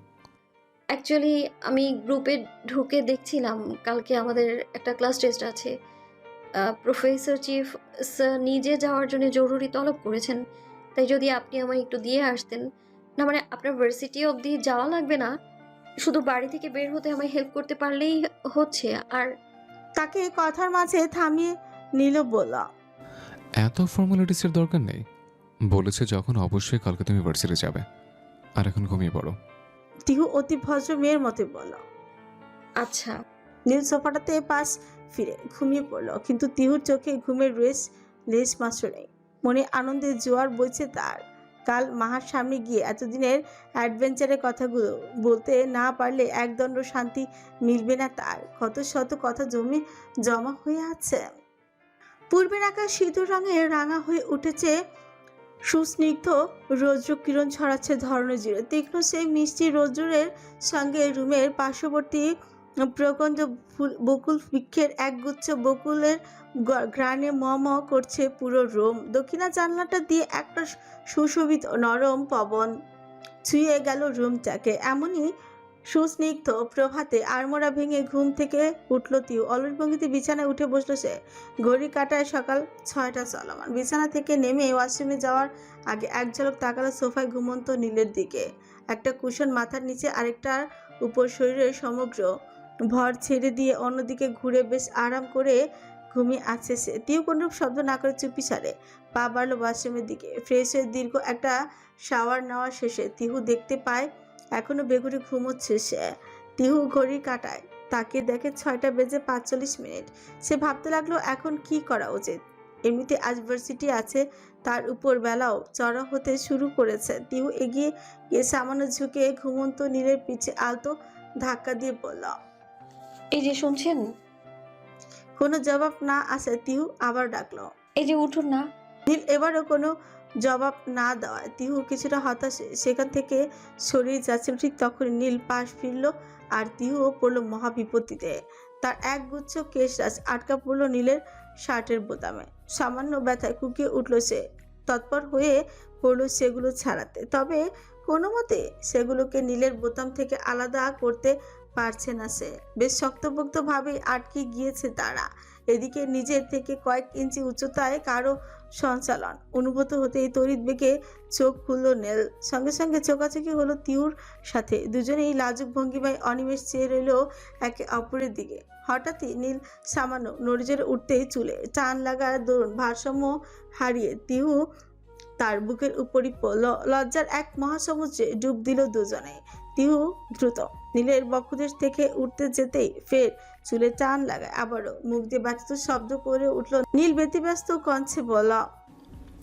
অ্যাকচুয়ালি আমি গ্রুপে ঢুকে দেখছিলাম কালকে আমাদের একটা ক্লাস টেস্ট আছে। প্রফেসর চিফ স্যার নিজে যাওয়ার জন্য জরুরি তলব করেছেন। তাই যদি আপনি আমায় একটু দিয়ে আসতেন। না মানে আপনার ভার্সিটি অবধি যাওয়া লাগবে না, শুধু বাড়ি থেকে বের হতে আমায় হেল্প করতে পারলেই হচ্ছে। আর তাকে কথার মাঝে থামিয়ে নীল বলল, এত ফর্মালিটিসের দরকার নেই। বলেছে যখন অবশ্যই কালকে তুমি ভার্সিটি যাবে। আর এখন ঘুমিয়ে পড়ো। তিহু অতি ভদ্র মেয়ের মতে বলল, আচ্ছা। নীল সোফাটাতে পাশ ফিরে ঘুমিয়ে পড়ল। কিন্তু তিহুর চোখে ঘুমের লেশ মাত্র নেই। মনে আনন্দের জোয়ার বইছে তার। কাল মাহার সামনে গিয়ে এতদিনের অ্যাডভেঞ্চারের কথাগুলো বলতে না পারলে একদণ্ড শান্তি মিলবে না তার। কত শত কথা জমা হয়ে আছে। পূর্বের আকাশ সিঁদুর রঙে রাঙা হয়ে উঠেছে। সুস্নিগ্ধ রৌদ্র কিরণ ছড়াচ্ছে ধরণী জুড়ে। তীক্ষ্ণ সেই মিষ্টি রৌদ্রের সঙ্গে রুমের পার্শ্ববর্তী প্রকন্দ ফুল বকুল বৃক্ষের একগুচ্ছ বকুলের ঘ্রাণে করছে পুরো রোম। দক্ষিণা জানলাটা দিয়ে একটা সুশোভিত নরম পবন ছুঁয়ে গেল রুমটাকে। এমনই সুস্নিগ্ধ প্রভাতে আড়মোড়া ভেঙে ঘুম থেকে উঠল তিউ। অলস ভঙ্গিতে বিছানায় উঠে বসলো সে। ঘড়ি কাটায় সকাল 6টা চলমান। বিছানা থেকে নেমে ওয়াশরুমে যাওয়ার আগে এক ঝলক তাকালো সোফায় ঘুমন্ত নীলের দিকে। একটা কুশন মাথার নিচে, আরেকটার উপর শরীরের সমগ্র ভর ছেড়ে দিয়ে অন্যদিকে ঘুরে বেশ আরাম করে ঘুমিয়ে আছে সে। তিউ কোনরূপ শব্দ না করে চুপি সারে পা বাড়ল ওয়াশরুমের দিকে। ফ্রেশ হয়ে দীর্ঘ একটা শাওয়ার নেওয়া শেষে তিহু দেখতে পায় এখনো বেঘুরে ঘুমোচ্ছে সে। তিহু ঘড়ি কাটায় তাকে দেখে 6টা বেজে 45 সে ভাবতে লাগলো এখন কি করা উচিত। এমনিতে আজ ভার্সিটি আছে, তার উপর বেলাও চড়া হতে শুরু করেছে। তিহু এগিয়ে গিয়ে সামান্য ঝুঁকে ঘুমন্ত নীলের পিছে আলতো ধাক্কা দিয়ে বলল, এই যে শুনছেন? কোনো জবাব না আসে তিহু আবার ডাকলো, এই যে উঠুন না। নীল এবারও কোনো জবাব না দেওয়ায় তিহু কিছুটা হতাশে সেখান থেকে সরিয়ে যাচ্ছিল। ঠিক তখনই নীল পাশ ফিরল আর তিহুও পড়লো মহাবিপত্তিতে। তার একগুচ্ছ কেশরাজ আটকা পড়লো নীলের শার্টের বোতামে। সামান্য ব্যথায় কুকিয়ে উঠল সে। তৎপর হয়ে পড়লো সেগুলো ছাড়াতে, তবে কোনো মতে সেগুলোকে নীলের বোতাম থেকে আলাদা করতে পারছে না সে। বেশ শক্তপোক্তভাবে আটকে গিয়েছে তারা। এদিকে নিজের থেকে কয়েক ইঞ্চি উচ্চতায় কারো সঞ্চালন অনুভূত হতেই তড়িৎ বেগে চোখ খুলল নীল। সঙ্গে সঙ্গে চোখাচোখি হলো তিউর সাথে। দুজনেই লাজুক ভঙ্গিমায় অনিমেষ চেয়ে রইল একে অপরের দিকে। হঠাৎই নীল সামান্য নড়িচড়ে উঠতেই চুলে টান লাগার দরুন ভারসাম্য হারিয়ে তিহু তার বুকের উপরই পড়ল। লজ্জার এক মহাসমুদ্রে ডুব দিল দুজনে। তিহু দ্রুত নীলের বক্ষদেশ থেকে উঠতে যেতেই ফের চুলে টান লাগায়। আবারও মুখ দিয়ে ব্যথিত শব্দ করে উঠল নীল ব্যতিব্যস্ত কণ্ঠে বলল,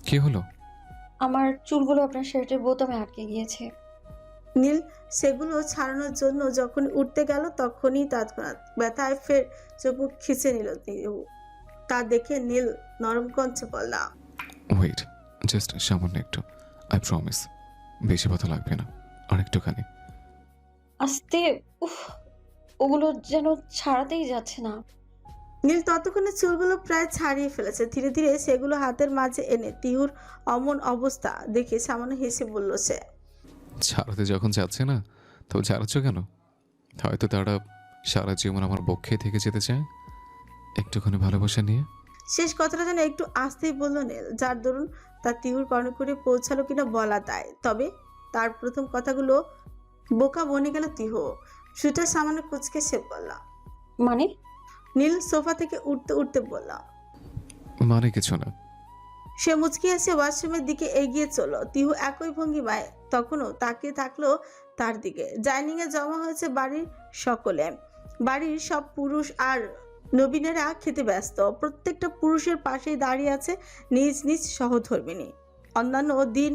কি হলো? আমার চুলগুলো আপনার শার্টের বোতামে আটকে গিয়েছে। নীল সেগুলো ছাড়ানোর জন্য যখন উঠতে গেল তখনই তৎক্ষণাৎ ব্যথায় ফের চোখ মুখ খিচে নিল তিহু। তা দেখে নীল নরম কণ্ঠে বলল, ওয়েট, জাস্ট সামান্য একটু, আই প্রমিস। বেশি ব্যথা লাগবে না, আর একটুখানি। আস্তে, উফ, ওগুলো যেন ছাড়াতেই যাচ্ছে না। নীল ততক্ষণে চুলগুলো প্রায় ছাড়িয়ে ফেলেছে। ধীরে ধীরে সেগুলো হাতের মাঝে এনে তিহুর অমন অবস্থা দেখে সামান্য হেসে বলল সে, ছাড়াতে যখন যাচ্ছে না তো ছাড়াচ্ছ কেন? হয়তো তারা সারা জীবন আমার বক্ষে থেকে যেতে চায় একটুখানি ভালোবাসা নিয়ে। শেষ কথাটা যেন একটু আস্তেই বলল নীল, যার দরুন তার তিহুর কর্ণকুড়ে পৌঁছালো কিনা বলা দায়। তবে তার প্রথম কথাগুলো বোকা বনে গেল তিহু। সুটা সামান্য কুচকে সে বলল, মানে? নীল সোফা থেকে উঠতে উঠতে বলল, মানে কিছু না। সে মুচকি এসে ওয়াশরুমের দিকে এগিয়ে চলল। তিহু একই ভঙ্গিমায় তখনও তাকিয়ে থাকলো তার দিকে। ডাইনিং এ জমা হয়েছে বাড়ির সকলে। বাড়ির সব পুরুষ আর নবীনেরা খেতে ব্যস্ত। প্রত্যেকটা পুরুষের পাশেই দাঁড়িয়ে আছে নিজ নিজ সহধর্মিনী। অন্যান্য দিন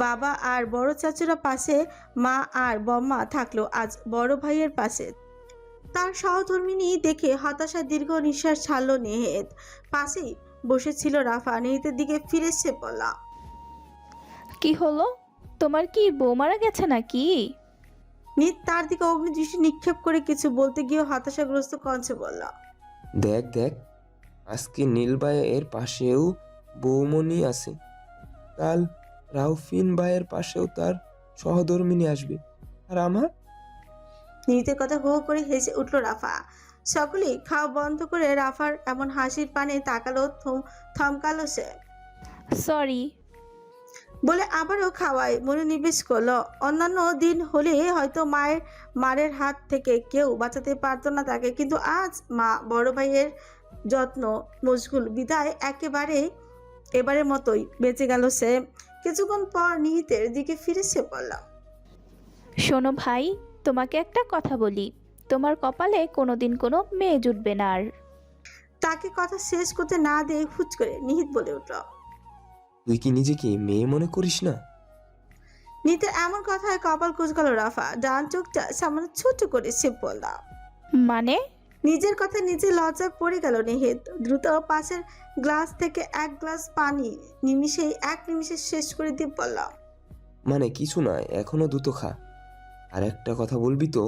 বাবা আর বড় চাচুরা পাশে, মা আর বম্মা থাকলেও আজ বড় ভাইয়ের পাশে। তার সহধর্মিনী দেখে হতাশায় দীর্ঘ নিঃশ্বাস ছাড়ল নেহেদ। পাশেই বসেছিল রাফা। নেহিতের দিকে ফিরে সে বলা, কি হলো? তোমার কি বউ মারা গেছে নাকি? নিত তার দিকে অগ্নিদৃষ্টি নিক্ষেপ করে কিছু বলতে গিয়ে হতাশাগ্রস্ত কণ্ঠে বলল, দেখ দেখ, আজকে নীলবাইয়ের পাশেও বৌমনি আছে, কাল রাউফিন ভাইয়ের পাশেও তার সহধর্মিনী আসবে, আর আমার। নিহিতের কথা হো করে হেসে উঠল রাফা। সকলেই খাওয়া বন্ধ করে রাফার এমন হাসির পানে তাকালো। থমকালো সে। সরি বলে আবারও খাওয়ায় মনোনিবেশ করলো। অন্যান্য দিন হলে হয়তো মারের হাত থেকে কেউ বাঁচাতে পারতো না তাকে, কিন্তু আজ মা বড় ভাইয়ের যত্ন মশগুল বিদায় এবারের মতোই বেঁচে গেল সে। কিছুক্ষণ পর নিহিতের দিকে ফিরে সে বলল, শোনো ভাই, তোমাকে একটা কথা বলি, তোমার কপালে কোনোদিন কোনো মেয়ে জুটবে না। আর তাকে কথা শেষ করতে না দিয়ে হুট করে নিহিত বলে উঠল, তুই কি নিজেকে মেয়ে মনে করিস না? নিহিতের এমন কথায় কপাল কুঁচকালো রাফা। ডান চোখটা সামান্য ছোট করে সে বলল, মানে? নিজের কথা নিজে লজ্জায় পড়ে গেল নিহিত। দ্রুত পাশের গ্লাস থেকে এক গ্লাস পানি এক নিমিষে শেষ করে দিয়ে বলল, মানে কিছু নয়, এখনো দুটো খা। আর একটা কথা বলবি তো,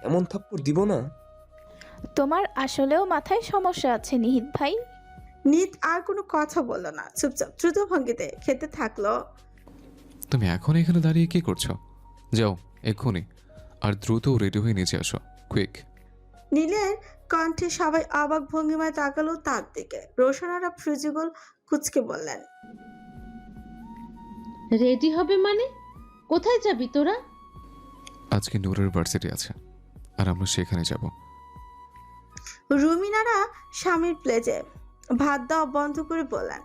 এমন থাপ্পড় দিব না। তোমার আসলেও মাথায় সমস্যা আছে নিহিত ভাই। নিত আর কোনো কথা বলল না, চুপচাপ দ্রুত ভঙ্গিতে খেতে থাকলো। তুমি এখন এখানে দাঁড়িয়ে কি করছো? যাও এক্ষুনি, আর দ্রুত রেডি হয়ে নিচে আসো, কুইক। নীলের কণ্ঠে সবাই অবাক ভঙ্গিমায় তাকালো তার দিকে। রোশনারা ফ্রিজিবল কুচকে বললেন, রেডি হবে মানে? কোথায় যাবি তোরা? আজকে নূরের ভার্সিটি আছে, আর আমরা সেখানে যাব। রুমিনারা স্বামীর প্লেটে ভাত দেওয়া বন্ধ করে বললেন,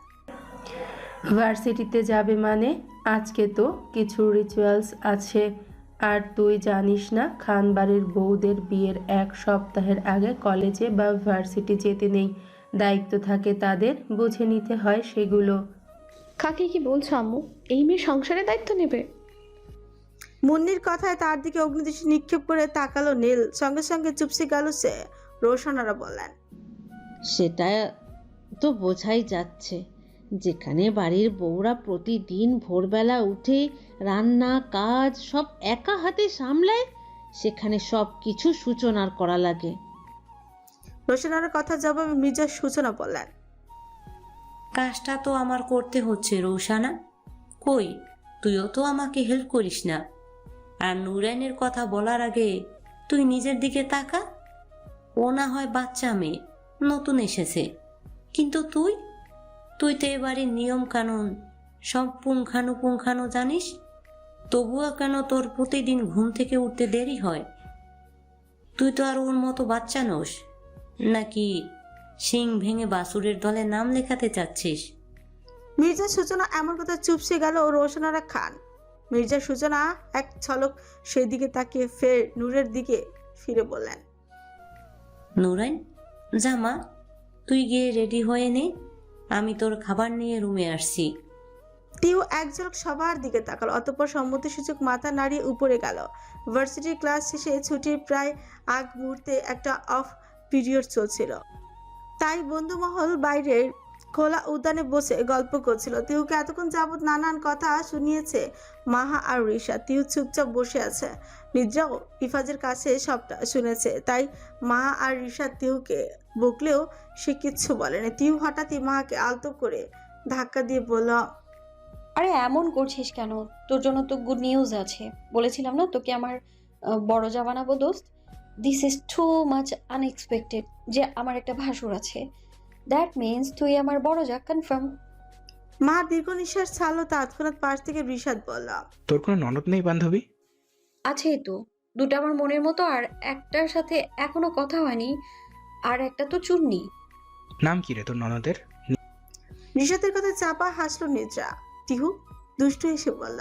ভার্সিটিতে যাবে মানে? আজকে তো কিছু রিচুয়ালস আছে। আর তুই জানিস না, খানবাড়ির বউদের বিয়ের 1 সপ্তাহের আগে কলেজে বা ভার্সিটি যেতে নেই। দায়িত্ব থাকে তাদের, বুঝে নিতে হয় সেগুলো। কাকে কি বলছো আম্মু? এই মেয়ে সংসারের দায়িত্ব নেবে? মুন্নির কথায় তার দিকে অগ্নিদৃষ্টি নিক্ষেপ করে তাকালো নীল, সঙ্গে সঙ্গে চুপসে গেল সে। রোশনারা বললেন, সেটা তো বোঝাই যাচ্ছে। যেখানে বাড়ির বউরা প্রতিদিন ভোরবেলা উঠে রান্না কাজ সব একা হাতে সামলায়, সেখানে সব কিছু সূচনার করা লাগে। রোশনার কথা জবাবে মির্জার সূচনা বললেন, কাজটা তো আমার করতে হচ্ছে রৌশানা। কই, তুইও তো আমাকে হেল্প করিস না। আর নুরাইনের কথা বলার আগে তুই নিজের দিকে তাকা। ও না হয় বাচ্চা মেয়ে, নতুন এসেছে, কিন্তু তুই তো এবারে নিয়ম কানুন সব পুঙ্খানু জানিস। তবুও কেন তোর প্রতিদিন ঘুম থেকে উঠতে দেরি হয়? তুই তো আর ওর মতো বাচ্চা নোস, নাকি শিং ভেঙে বাসুরের দলে নাম লেখাতে চাচ্ছিস? মির্জার সূচনা এমন কথা চুপসে গেল রোশনারা খান। মির্জার সূচনা এক ছলক সেদিকে তাকিয়ে ফের নূরের দিকে ফিরে বললেন, নুরাইন, জামা তুই গিয়ে রেডি হয়ে নে, আমি তোর খাবার নিয়ে রুমে আসছি। তিও এক ঝলক সবার দিকে তাকালো, অতঃপর সম্মতিসূচক মাথা নাড়িয়ে উপরে গেল। ভার্সিটির ক্লাস শেষে ছুটির প্রায় আগ মুহূর্তে একটা অফ পিরিয়ড চলছিল, তাই বন্ধুমহল বাইরের খোলা উদ্যানে বসে গল্প করছিল। তিউকে এতক্ষণ যাবৎ নানান কথা শুনিয়েছে মাহা আর রিশা। তিউ চুপচাপ বসে আছে। নিদ্রাও ইফাজের কাছে সবটা শুনেছে, তাই মাহা আর রিশা তিউকে বকলেও সে কিচ্ছু বলেনি। তিউ হঠাৎই মাহাকে আলতো করে ধাক্কা দিয়ে বলল, আরে এমন করছিস কেন? তোর জন্য তো গুড নিউজ আছে। বলেছিলাম না তোকে আমার বড় যা বানাবো দোস্ত। This is too much unexpected যে আমার একটা ভাসুর আছে। দ্যাট মিন্স তুই আমার বড় যা কনফার্ম। মা দীর্ঘ নিঃশ্বাস ছাড়লো। তৎক্ষণাৎ পাশ থেকে রিশাদ বলল, তোর কোনো ননদ নেই বান্ধবী? আছেই তো, দুটো আমার মনের মতো, আর একটার সাথে এখনো কথা হয়নি, আর একটা তো চুন্নি। নাম কি রে তোর ননদের? রিশাদের কথা চাপা হাসলো নিদ্রা। টিহু দুষ্টু এসে বলল,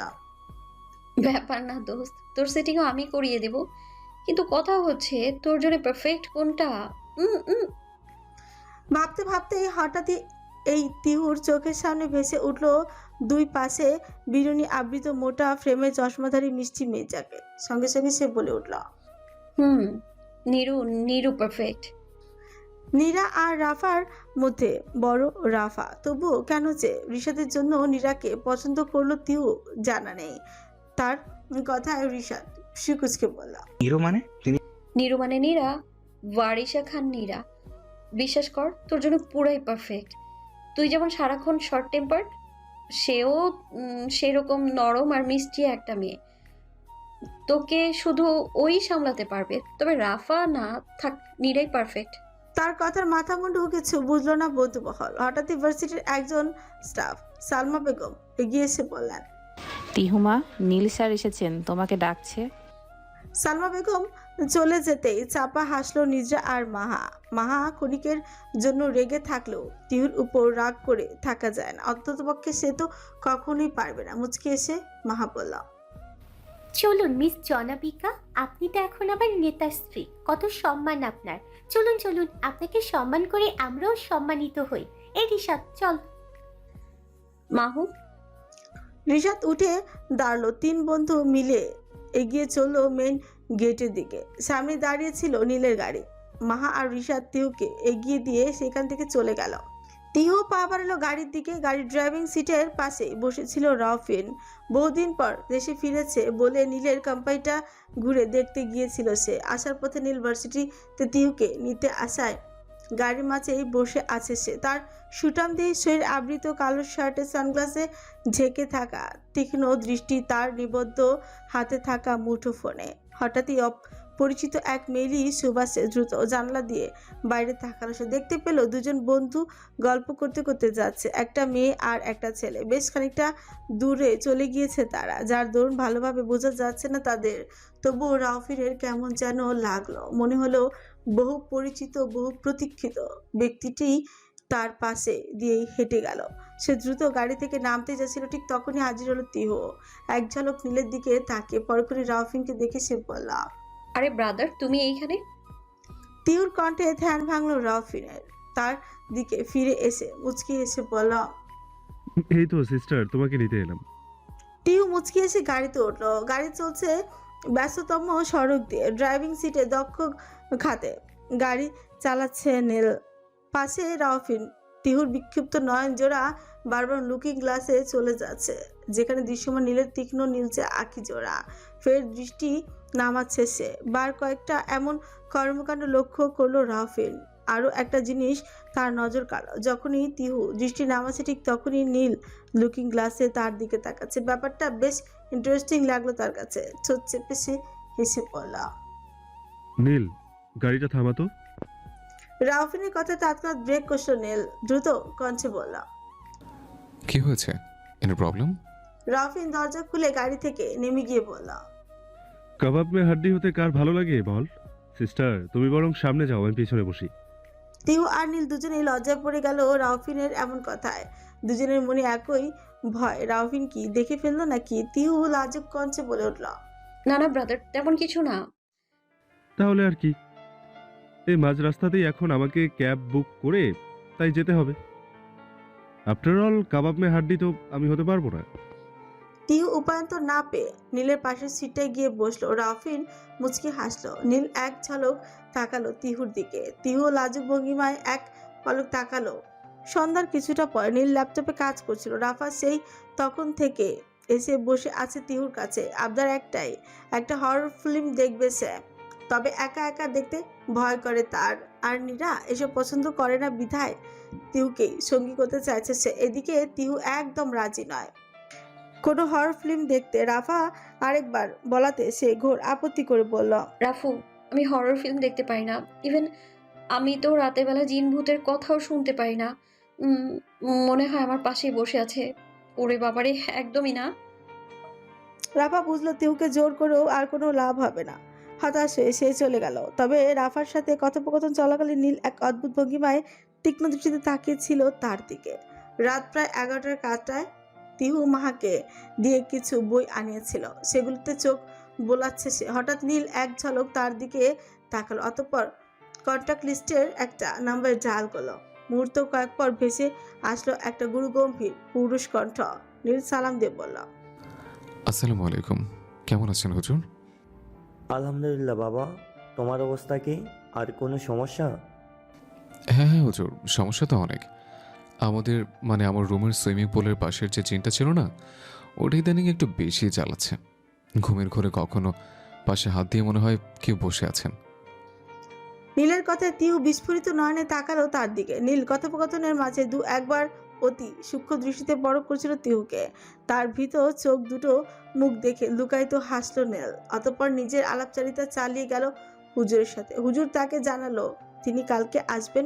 ব্যাপার না দোস্ত, তোর সেটিংও আমি করিয়ে দেব, কিন্তু কথা হচ্ছে তোর জন্য পারফেক্ট কোনটা। ভাবতে ভাবতে হঠাৎই এই তিহুর চোখের সামনে ভেসে উঠলো দুই পাশে বিরুনি আবৃত মোটা ফ্রেমে চশমাধারী মিষ্টি মেয়েটাকে। সঙ্গে সঙ্গে সে বলে উঠল, নীরু পারফেক্ট। নীরা আর রাফার মধ্যে বড় রাফা, তবুও কেন যে রিশাদের জন্য নীরাকে পছন্দ করলো তিহু জানা নেই। তার কথায় রিশাদ শিকুচকে বলল, নিরু মানে? নীরু মানে নীরা, ওয়ারিশা খান নীরা। বিশ্বাস কর, তোর জন্য পুরাই পারফেক্ট। তুই যেমন সারাক্ষণ শর্ট টেম্পার্ড, সেও সেরকম নরম আর মিষ্টি একটা মেয়ে। তোকে শুধু ওই সামলাতে পারবে। তবে রাফা না থাক, নীরাই পারফেক্ট। তার কথার মাথা মুন্ডু কিছু বুঝলো না বন্ধুমহল। হঠাৎ ইউনিভার্সিটির একজন স্টাফ সালমা বেগম এগিয়ে এসে বললেন, তিহুমা, নীল স্যার এসেছেন, তোমাকে ডাকছে। সালমা বেগম চলে যেতেই চাপা হাসলো নিদ্রা আর মাহা। মাহা ক্ষণিকের জন্য রেগে থাকলেও তিহুর উপর রাগ করে থাকা যায় না, অন্ততপক্ষে সে তো কখনোই পারবে না। মুচকে এসে মাহা বলল, চলুন মিস জনাবিকা, আপনি তো এখন আবার নেতার স্ত্রী, কত সম্মান আপনার। চলুন চলুন, আপনাকে সম্মান করে আমরাও সম্মানিত হই। এই রিশাদ চল। মাহু। রিশাদ উঠে দাঁড়ালো। 3 বন্ধু মিলে এগিয়ে চললো মেন গেটের দিকে। সামনে দাঁড়িয়ে ছিল নীলের গাড়ি। মাহা আর রিশাদ তিহুকে এগিয়ে দিয়ে সেখান থেকে চলে গেল। তিহু পা বাড়ালো গাড়ির দিকে। গাড়ির ড্রাইভিং সিটের পাশে বসেছিল রাউফিন। বহুদিন পর দেশে ফিরেছে বলে নীলের কোম্পানিটা ঘুরে দেখতে গিয়েছিল সে। আসার পথে নীল ভার্সিটিতে তিহুকে নিতে আসায় গাড়ির মাঝেই বসে আছে সে। তার সুঠাম দেহে শরীর আবৃত, কালো শার্টে সানগ্লাসে ঝেঁকে থাকা, তীক্ষ্ণ দৃষ্টি, তার নিবদ্ধ হাতে থাকা মুঠোফোনে। হঠাৎই পরিচিত এক মেয়েলি সুবাসে দ্রুত জানলা দিয়ে বাইরে তাকালো সে। দেখতে পেল দুজন বন্ধু গল্প করতে করতে যাচ্ছে, একটা মেয়ে আর একটা ছেলে। বেশ খানিকটা দূরে চলে গিয়েছে তারা, যার দরুন ভালোভাবে বোঝা যাচ্ছে না তাদের। তবুও রাউফিনের কেমন যেন লাগলো, মনে হলো বহু পরিচিত, বহু প্রতীক্ষিত ব্যক্তিটি তার পাশে দিয়েই হেঁটে গেল। সে দ্রুত গাড়ি থেকে নামতে যাচ্ছিল, ঠিক তখনই হাজির হলো তিহু। এক ঝলক নীলের দিকে তাকিয়ে পরক্ষণে রাউফিনকে দেখে সে বলল, আরে ব্রাদার, তুমি এইখানে? তিহুর কণ্ঠে ধ্যান ভাঙলো রাউফিনের। তার দিকে ফিরে এসে মুচকি এসে বলল, এই তো সিস্টার, তোমাকে নিতে এলাম। টিহু মুচকি এসে গাড়িতে উঠলো। গাড়ি চলছে ব্যস্ততম সড়ক দিয়ে। ড্রাইভিং সিটে দক্ষ খাতে গাড়ি চালাচ্ছে নীল, পাশে রাউফিন। টিহুর বিক্ষিপ্ত নয়ন জোড়া বারবার লুকিং গ্লাসে চলে যাচ্ছে, যেখানে দৃশ্যমান নীলের তীক্ষ্ণ নীলচে আঁখি জোড়া। ফের দৃষ্টি নামাচ্ছে সে। বার কয়েকটা এমন কর্মকাণ্ড লক্ষ্য করলো রাউফিন। আরও একটা জিনিস তার নজর কাড়ল, যখনই তিহু দৃষ্টি নামাচ্ছে ঠিক তখনই নীল লুকিং গ্লাসে তার দিকে তাকাচ্ছে। ব্যাপারটা বেশ ইন্টারেস্টিং লাগলো তার কাছে। ঠোঁট চেপে সে হেসে পড়ল। নীল, গাড়িটা থামাতো। রাউফিনের কথা তৎক্ষণাৎ ব্রেক করল নীল, দ্রুত কণ্ঠে বলল, কি হয়েছে? Any problem? রাউফিন দরজা খুলে গাড়ি থেকে নেমে গিয়ে বলল, কাবাব মে হাড্ডি হতে কার ভালো লাগে বল? সিস্টার, তুমি বরং সামনে যাও, আমি পিছনে বসি। তিহু আর নীল দুজনেই লজ্জায় পড়ে গেল রাউফিনের এমন কথায়। দুজনের মনে একই ভয়, রাউফিন কি দেখে ফেললো নাকি। তিহু লাজুক কণ্ঠে বলে উঠল, না না ব্রাদার, তেমন কিছু না। তাহলে আর কি, এই মাঝ রাস্তাতেই এখন আমাকে ক্যাব বুক করে তাই যেতে হবে। আফটার অল কাবাব মে হাড্ডি তো আমি হতে পারবো না। তিহু উপায়ন্তর না পেয়ে নীলের পাশের সিটটায় গিয়ে বসলো। রাউফিন মুচকি হাসলো। নীল এক ঝলক তাকালো তিহুর দিকে। তিহু লাজুক ভঙ্গিমায় এক পলক তাকালো। সন্ধ্যার কিছুটা পর নীল ল্যাপটপে কাজ করছিল। রাফা সেই তখন থেকে এসে বসে আছে তিহুর কাছে। আবদার একটাই, একটা হরর ফিল্ম দেখবে সে, তবে একা একা দেখতে ভয় করে তার। আর নীরা এসব পছন্দ করে না বিধায় তিহুকেই সঙ্গী করতে চাইছে সে। এদিকে তিহু একদম রাজি নয় কোনো হরর ফিল্ম দেখতে। রাফা আরেকবার বলাতে সে ঘোর আপত্তি করে বলল, রাফু, আমি হরর ফিল্ম দেখতে পারি না। ইভেন আমি তো রাতের বেলা জিন ভূতের কথাও শুনতে পারি না। মনে হয় আমার পাশেই বসে আছে। ওরে বাবারে, একদমই না। রাফা বুঝলো তিহুকে জোর করেও আর কোনো লাভ হবে না। হতাশ হয়ে সে চলে গেল। তবে রাফার সাথে কথোপকথন চলাকালীন নীল এক অদ্ভুত ভঙ্গিমায় তীক্ষ্ণ দৃষ্টিতে তাকিয়েছিল তার দিকে। রাত প্রায় 11টার কাটায় তিহু মাহাকে দিয়ে কিছু বই আনিয়েছিল, সেগুলোতে চোখ বোলাচ্ছে সে। হঠাৎ নীল এক ঝলক তার দিকে তাকালো, অতঃপর কন্ট্যাক্ট লিস্টের একটা নাম্বার ডায়াল করলো। মুহূর্ত কয়েক পর ভেসে আসলো একটা গুরুগম্ভীর পুরুষ কণ্ঠ। নীল সালাম দিয়ে বলল, আসসালামু আলাইকুম, কেমন আছেন হুজুর? আলহামদুলিল্লাহ বাবা, তোমার অবস্থা কি? আর কোনো সমস্যা? হ্যাঁ হ্যাঁ হুজুর, সমস্যা তো অনেক। আমাদের আমার রুমের সুইমিং পুলের পাশের যে জিনটা ছিল না, ওটা ইদানিং একটু বেশি জ্বালাচ্ছে। ঘুমের ঘরে কখনো পাশে হাত দিয়ে মনে হয় কেউ বসে আছেন। নীলের কথায় তিহু বিস্ফোরিত নয়নে তাকালো তার দিকে। নীল কথোপকথনের মাঝে দু একবার অতি সূক্ষ্ম দৃষ্টিতে পরখ করছিল তিহুকে। তার ভীত চোখ দুটো মুখ দেখে লুকায়িত হাসলো নীল। অতঃপর নিজের আলাপচারিতা চালিয়ে গেল হুজুরের সাথে। হুজুর তাকে জানালো তিনি কালকে আসবেন,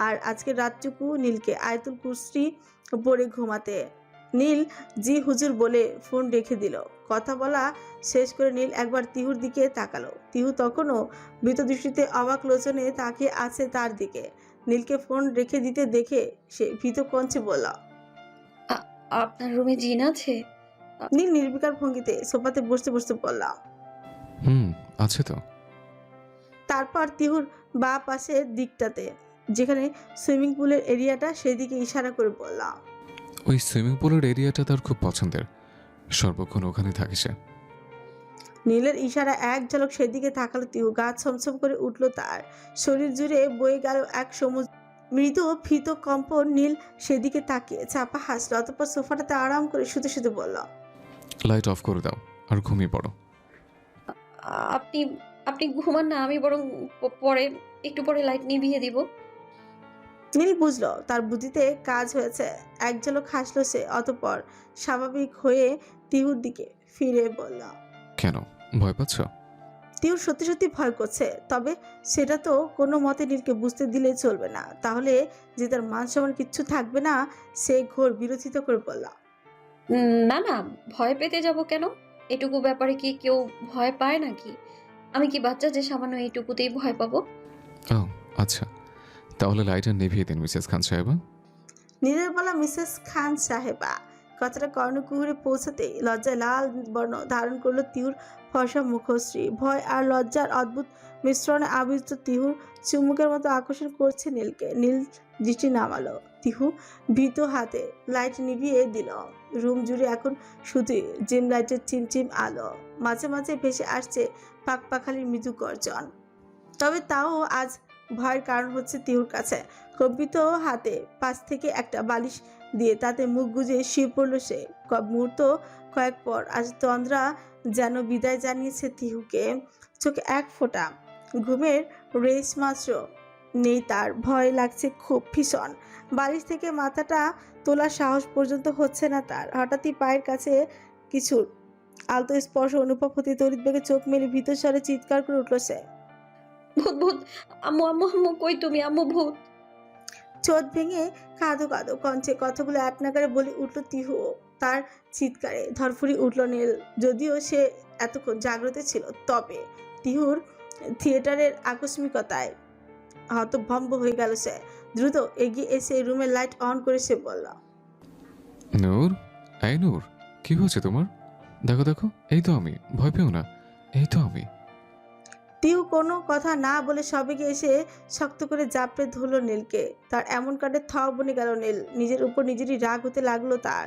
আর আজকে রাতটুকু নীলকে আয়াতুল কুরসি পড়ে ঘুমাতে। নীল জি হুজুর বলে ফোন রেখে দিল। কথা বলা শেষ করে নীল একবার তিহুর দিকে তাকালো। তিহু তখনও ভীত দৃষ্টিতে অবাক লোচনে তাকিয়ে আছে তার দিকে। নীলকে ফোন রেখে দিতে দেখে সে ভীত কণ্ঠে বলল, আপনার রুমে জিন আছে? নীল নির্বিকার ভঙ্গিতে সোফাতে বসতে বসতে বলল, আছে তো। তারপর তিহুর বা পাশের দিকটাতে যেখানে সুইমিং পুলের এরিয়াটা, সেদিকে ইশারা করে বলল, ওই সুইমিং পুলের এরিয়াটা তার খুব পছন্দের, সর্বক্ষণ ওখানে থাকে সে। নীলের ইশারা এক ঝলক সেদিকে তাকালো তিহু। গা ছমছম করে উঠল তার। শরীর জুড়ে বয়ে গেল এক মৃদু ভীত কম্পন নীল সেদিকে তাকিয়ে চাপা হাসলো, অতঃপর সোফাটাতে আরাম করে শুতে শুতে বলল, লাইট অফ করে দাও আর ঘুমিয়ে পড়ো। আপনি আপনি ঘুমান না, আমি বরং পরে একটু পরে লাইট নিভিয়ে দিব। নীল বুঝলো তার বুদ্ধিতে কাজ হয়েছে। এক ঝলক হাসলো সে, অতঃপর স্বাভাবিক হয়ে তিহুর দিকে ফিরে বলল, কেন ভয় পাচ্ছ? তিহুর সত্যি সত্যি ভয় করছে, তবে সেটা তো কোনো মতে নীলকে বুঝতে দিলে চলবে না, তাহলে যে তার মান সম্মান কিচ্ছু থাকবে না। সে ঘোর বিরোধিতা করে বলল, না না, ভয় পেতে যাব কেন? এটুকু ব্যাপারে কি কেউ ভয় পায় নাকি? আমি কি বাচ্চা যে সামান্য এইটুকুতেই ভয় পাবো? ও আচ্ছা, তাহলে লাইটার নিভিয়ে দিন মিসেস খান সাহেবা। নীলের বলা মিসেস খান সাহেবা কথাটা কর্ণকুহুরে পৌঁছাতেই লজ্জায় লাল বর্ণ ধারণ করলো তিহুর ফর্সা মুখশ্রী। ভয় আর লজ্জার অদ্ভুত মিশ্রণে আবিষ্ট তিহুর চুমুকের মতো আকর্ষণ করছে নীলকে। নীল দৃষ্টি নামালো, তিহু ভীত হাতে লাইট নিভিয়ে দিল। রুম জুড়ে এখন শুধুই জিম লাইটের চিমচিম আলো, মাঝে মাঝে ভেসে আসছে পাকপাখালির মৃদু গর্জন। তবে তাও আজ ভয়ের কারণ হচ্ছে তিহুর কাছে। কম্পিত হাতে পাশ থেকে একটা বালিশ দিয়ে তাতে মুখ গুজে শুয়ে পড়ল সে। মুহূর্ত কয়েক পর আজ তন্দ্রা যেন বিদায় জানিয়েছে তিহুকে। চোখে এক ফোঁটা ঘুমের রেশ মাত্র নেই তার। ভয় লাগছে খুব ভীষণ। বালিশ থেকে মাথাটা তোলার সাহস পর্যন্ত হচ্ছে না তার। হঠাৎই পায়ের কাছে কিছুর আলতো স্পর্শ অনুভব হতে তড়িৎ বেগে চোখ মেলে ভীত স্বরে চিৎকার করে উঠল সে, ভূত ভূত! আম্মু আম্মু আম্মু, কই তুমি? আম্মু ভূত! চোট ভেঙে কাঁদো কাঁদো কণ্ঠে কথাগুলো এক নাগারে বলে উঠল তিহু। তার চিৎকারে ধরফুরি উঠল নীল। যদিও সে এতক্ষণ জাগ্রত ছিল, তবে তিহুর থিয়েটারের আকস্মিকতায় হতভম্ব হয়ে গেল সে। দ্রুত এগিয়ে এসে রুমের লাইট অন করে সে বলল, নূর, এই নূর, কি হয়েছে তোমার? দেখো দেখো, এই তো আমি, ভয় পেও না, এই তো আমি। তিহু কোনো কথা না বলে সবেগে এসে শক্ত করে জাপড়ে ধরল নীলকে। তার এমন কাণ্ডে থ বনে গেল নীল। নিজের উপর নিজেরই রাগ হতে লাগলো তার।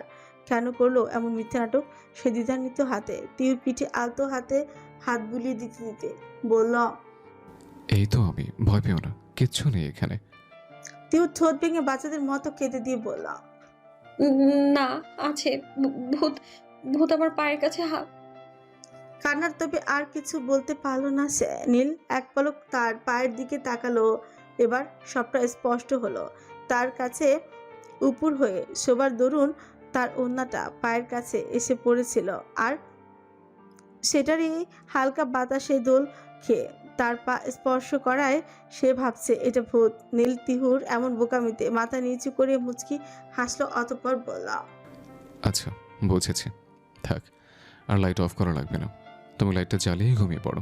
কেন করলো এমন মিথ্যা নাটক? সে দ্বিধান্বিত হাতে তিহুর পিঠে আলতো হাতে হাত বুলিয়ে দিতে দিতে বলল, এই তো আমি, ভয় পেও না, কিচ্ছু নেই এখানে। তিহু ঠোঁট ভেঙে বাচ্চাদের মতো কেঁদে দিয়ে বলল, না, আছে ভূত! ভূত আমার পায়ের কাছে কান্নার তবে আর কিছু বলতে পারলো না সে। নীল এক পলক তার পায়ের দিকে তাকালো। এবার সবটা স্পষ্ট হলো। তার কাছে উপর হয়ে শোবার দরুন তার ওড়নাটা পায়ের কাছে এসে পড়েছিল, আর সেটারই হালকা বাতাসে দোল খেয়ে তার পা স্পর্শ করায় সে ভাবছে এটা ভূত। নীল তিহুর এমন বোকামিতে মাথা নিচু করে মুচকি হাসলো, অতঃপর বলল, আচ্ছা বুঝেছি, থাক, আর লাইট অফ করা লাগবে না, তুমি লাইটটা জ্বালিয়ে ঘুমিয়ে পড়ো।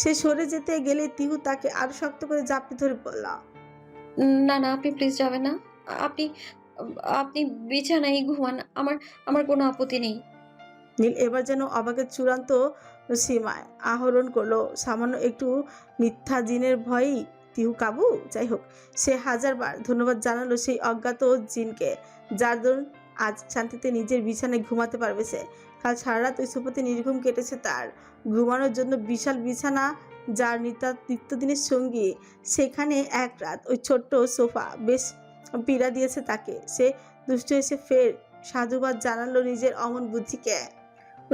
সে সরে যেতে গেলে তিহু তাকে আরো শক্ত করে জাপটে ধরে বলল, না না, আপনি প্লিজ যাবেন না। আপনি আপনি বিছানায় ঘুমান, আমার কোনো আপত্তি নেই। নীল এবার যেন অবাকের চূড়ান্ত সীমায় আহরণ করলো। সামান্য একটু মিথ্যা জিনের ভয়ই তিহু কাবু? যাই হোক, সে হাজারবার ধন্যবাদ জানালো সেই অজ্ঞাত জিনকে, যার দরুন আজ শান্তিতে নিজের বিছানায় ঘুমাতে পারবে সে। কাল সারা রাত ওই সোফাতে নির্ঘুম কেটেছে তার। ঘুমানোর জন্য বিশাল বিছানা, যার নিত্যদিনের সঙ্গী, সেখানে এক রাত ওই ছোট্ট সোফা বেশ পীড়া দিয়েছে তাকে। সে দুষ্ট এসে ফের সাধুবাদ জানালো নিজের অমন বুদ্ধিকে।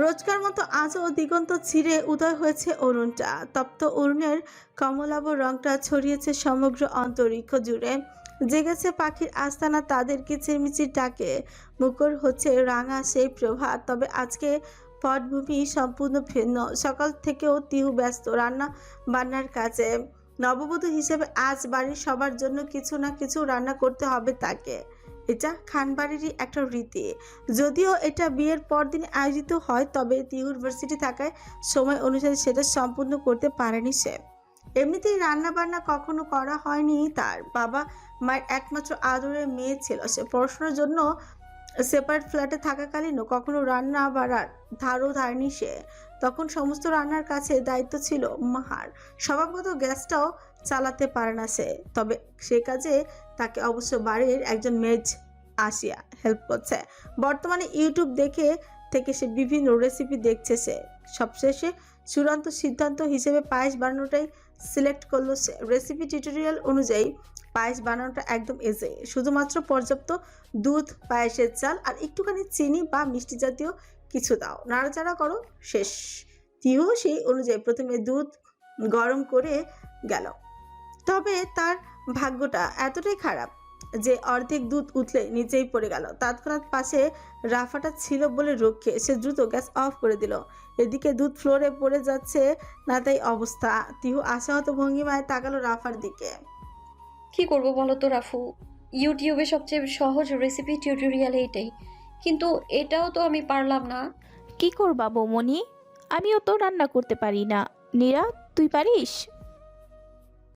রোজকার মতো আজও দিগন্ত ছিঁড়ে উদয় হয়েছে অরুণটা। তপ্ত অরুণের কমলাভ রংটা ছড়িয়েছে সমগ্র অন্তরিক্ষ জুড়ে। জেগেছে পাখির আস্তানা তাদের কিচিরমিচির ডাকে। মুখর হচ্ছে রাঙা সেই প্রভাত। তবে আজকে পটভূমি সম্পূর্ণ ভিন্ন। সকাল থেকেও তিহু ব্যস্ত রান্না বান্নার কাজে। নববধূ হিসেবে আজ বাড়ির সবার জন্য কিছু না কিছু রান্না করতে হবে তাকে। এটা খানবাড়িরই একটা রীতি। যদিও এটা বিয়ের পর দিন আয়োজিত হয়, তবে তিহুর ভার্সিটি থাকায় সময় অনুসারে সেটা সম্পূর্ণ করতে পারেনি সে। এমনিতেই রান্না বান্না কখনো করা হয়নি তার। বাবা মায়ের একমাত্র আদরের মেয়ে ছিল সে। পড়াশোনার জন্য সেপারেট ফ্ল্যাটে থাকাকালীনও কখনো রান্না বাড়ার ধারও ধারেনি সে। তখন সমস্ত রান্নার কাছে দায়িত্ব ছিল মাহার। স্বভাবগত গ্যাসটাও চালাতে পারে না সে, তবে সে কাজে তাকে অবশ্য বাড়ির একজন মেজ আসিয়া হেল্প করছে। বর্তমানে ইউটিউব দেখে থেকে সে বিভিন্ন রেসিপি দেখছে সে। সবশেষে চূড়ান্ত সিদ্ধান্ত হিসেবে পায়েস বানানোটাই সিলেক্ট করলো সে। রেসিপি টিউটোরিয়াল অনুযায়ী পায়েস বানানোটা একদম এজে, শুধুমাত্র পর্যাপ্ত দুধ, পায়েসের চাল আর একটুখানি চিনি বা মিষ্টি জাতীয় কিছু দাও, নাড়াচাড়া করো, শেষ। তিহু সেই অনুযায়ী প্রথমে দুধ গরম করে গেল, তবে তার ভাগ্যটা এতটাই খারাপ যে অর্ধেক দুধ উতলে নিচেই পড়ে গেল। তৎক্ষণাৎ পাশে রাফাটা ছিল বলে রক্ষে সে দ্রুত গ্যাস অফ করে দিল। এদিকে দুধ ফ্লোরে পড়ে যাচ্ছে না তাই অবস্থা। তিহু আশাহত ভঙ্গিমায় তাকালো রাফার দিকে। কি করব বলো তো রাফু, ইউটিউবে সবচেয়ে সহজ রেসিপি টিউটোরিয়াল এইটাই, কিন্তু এটাও তো আমি পারলাম না। কি করবা বৌমনি, আমিও তো রান্না করতে পারি না। নীরা, তুই পারিস?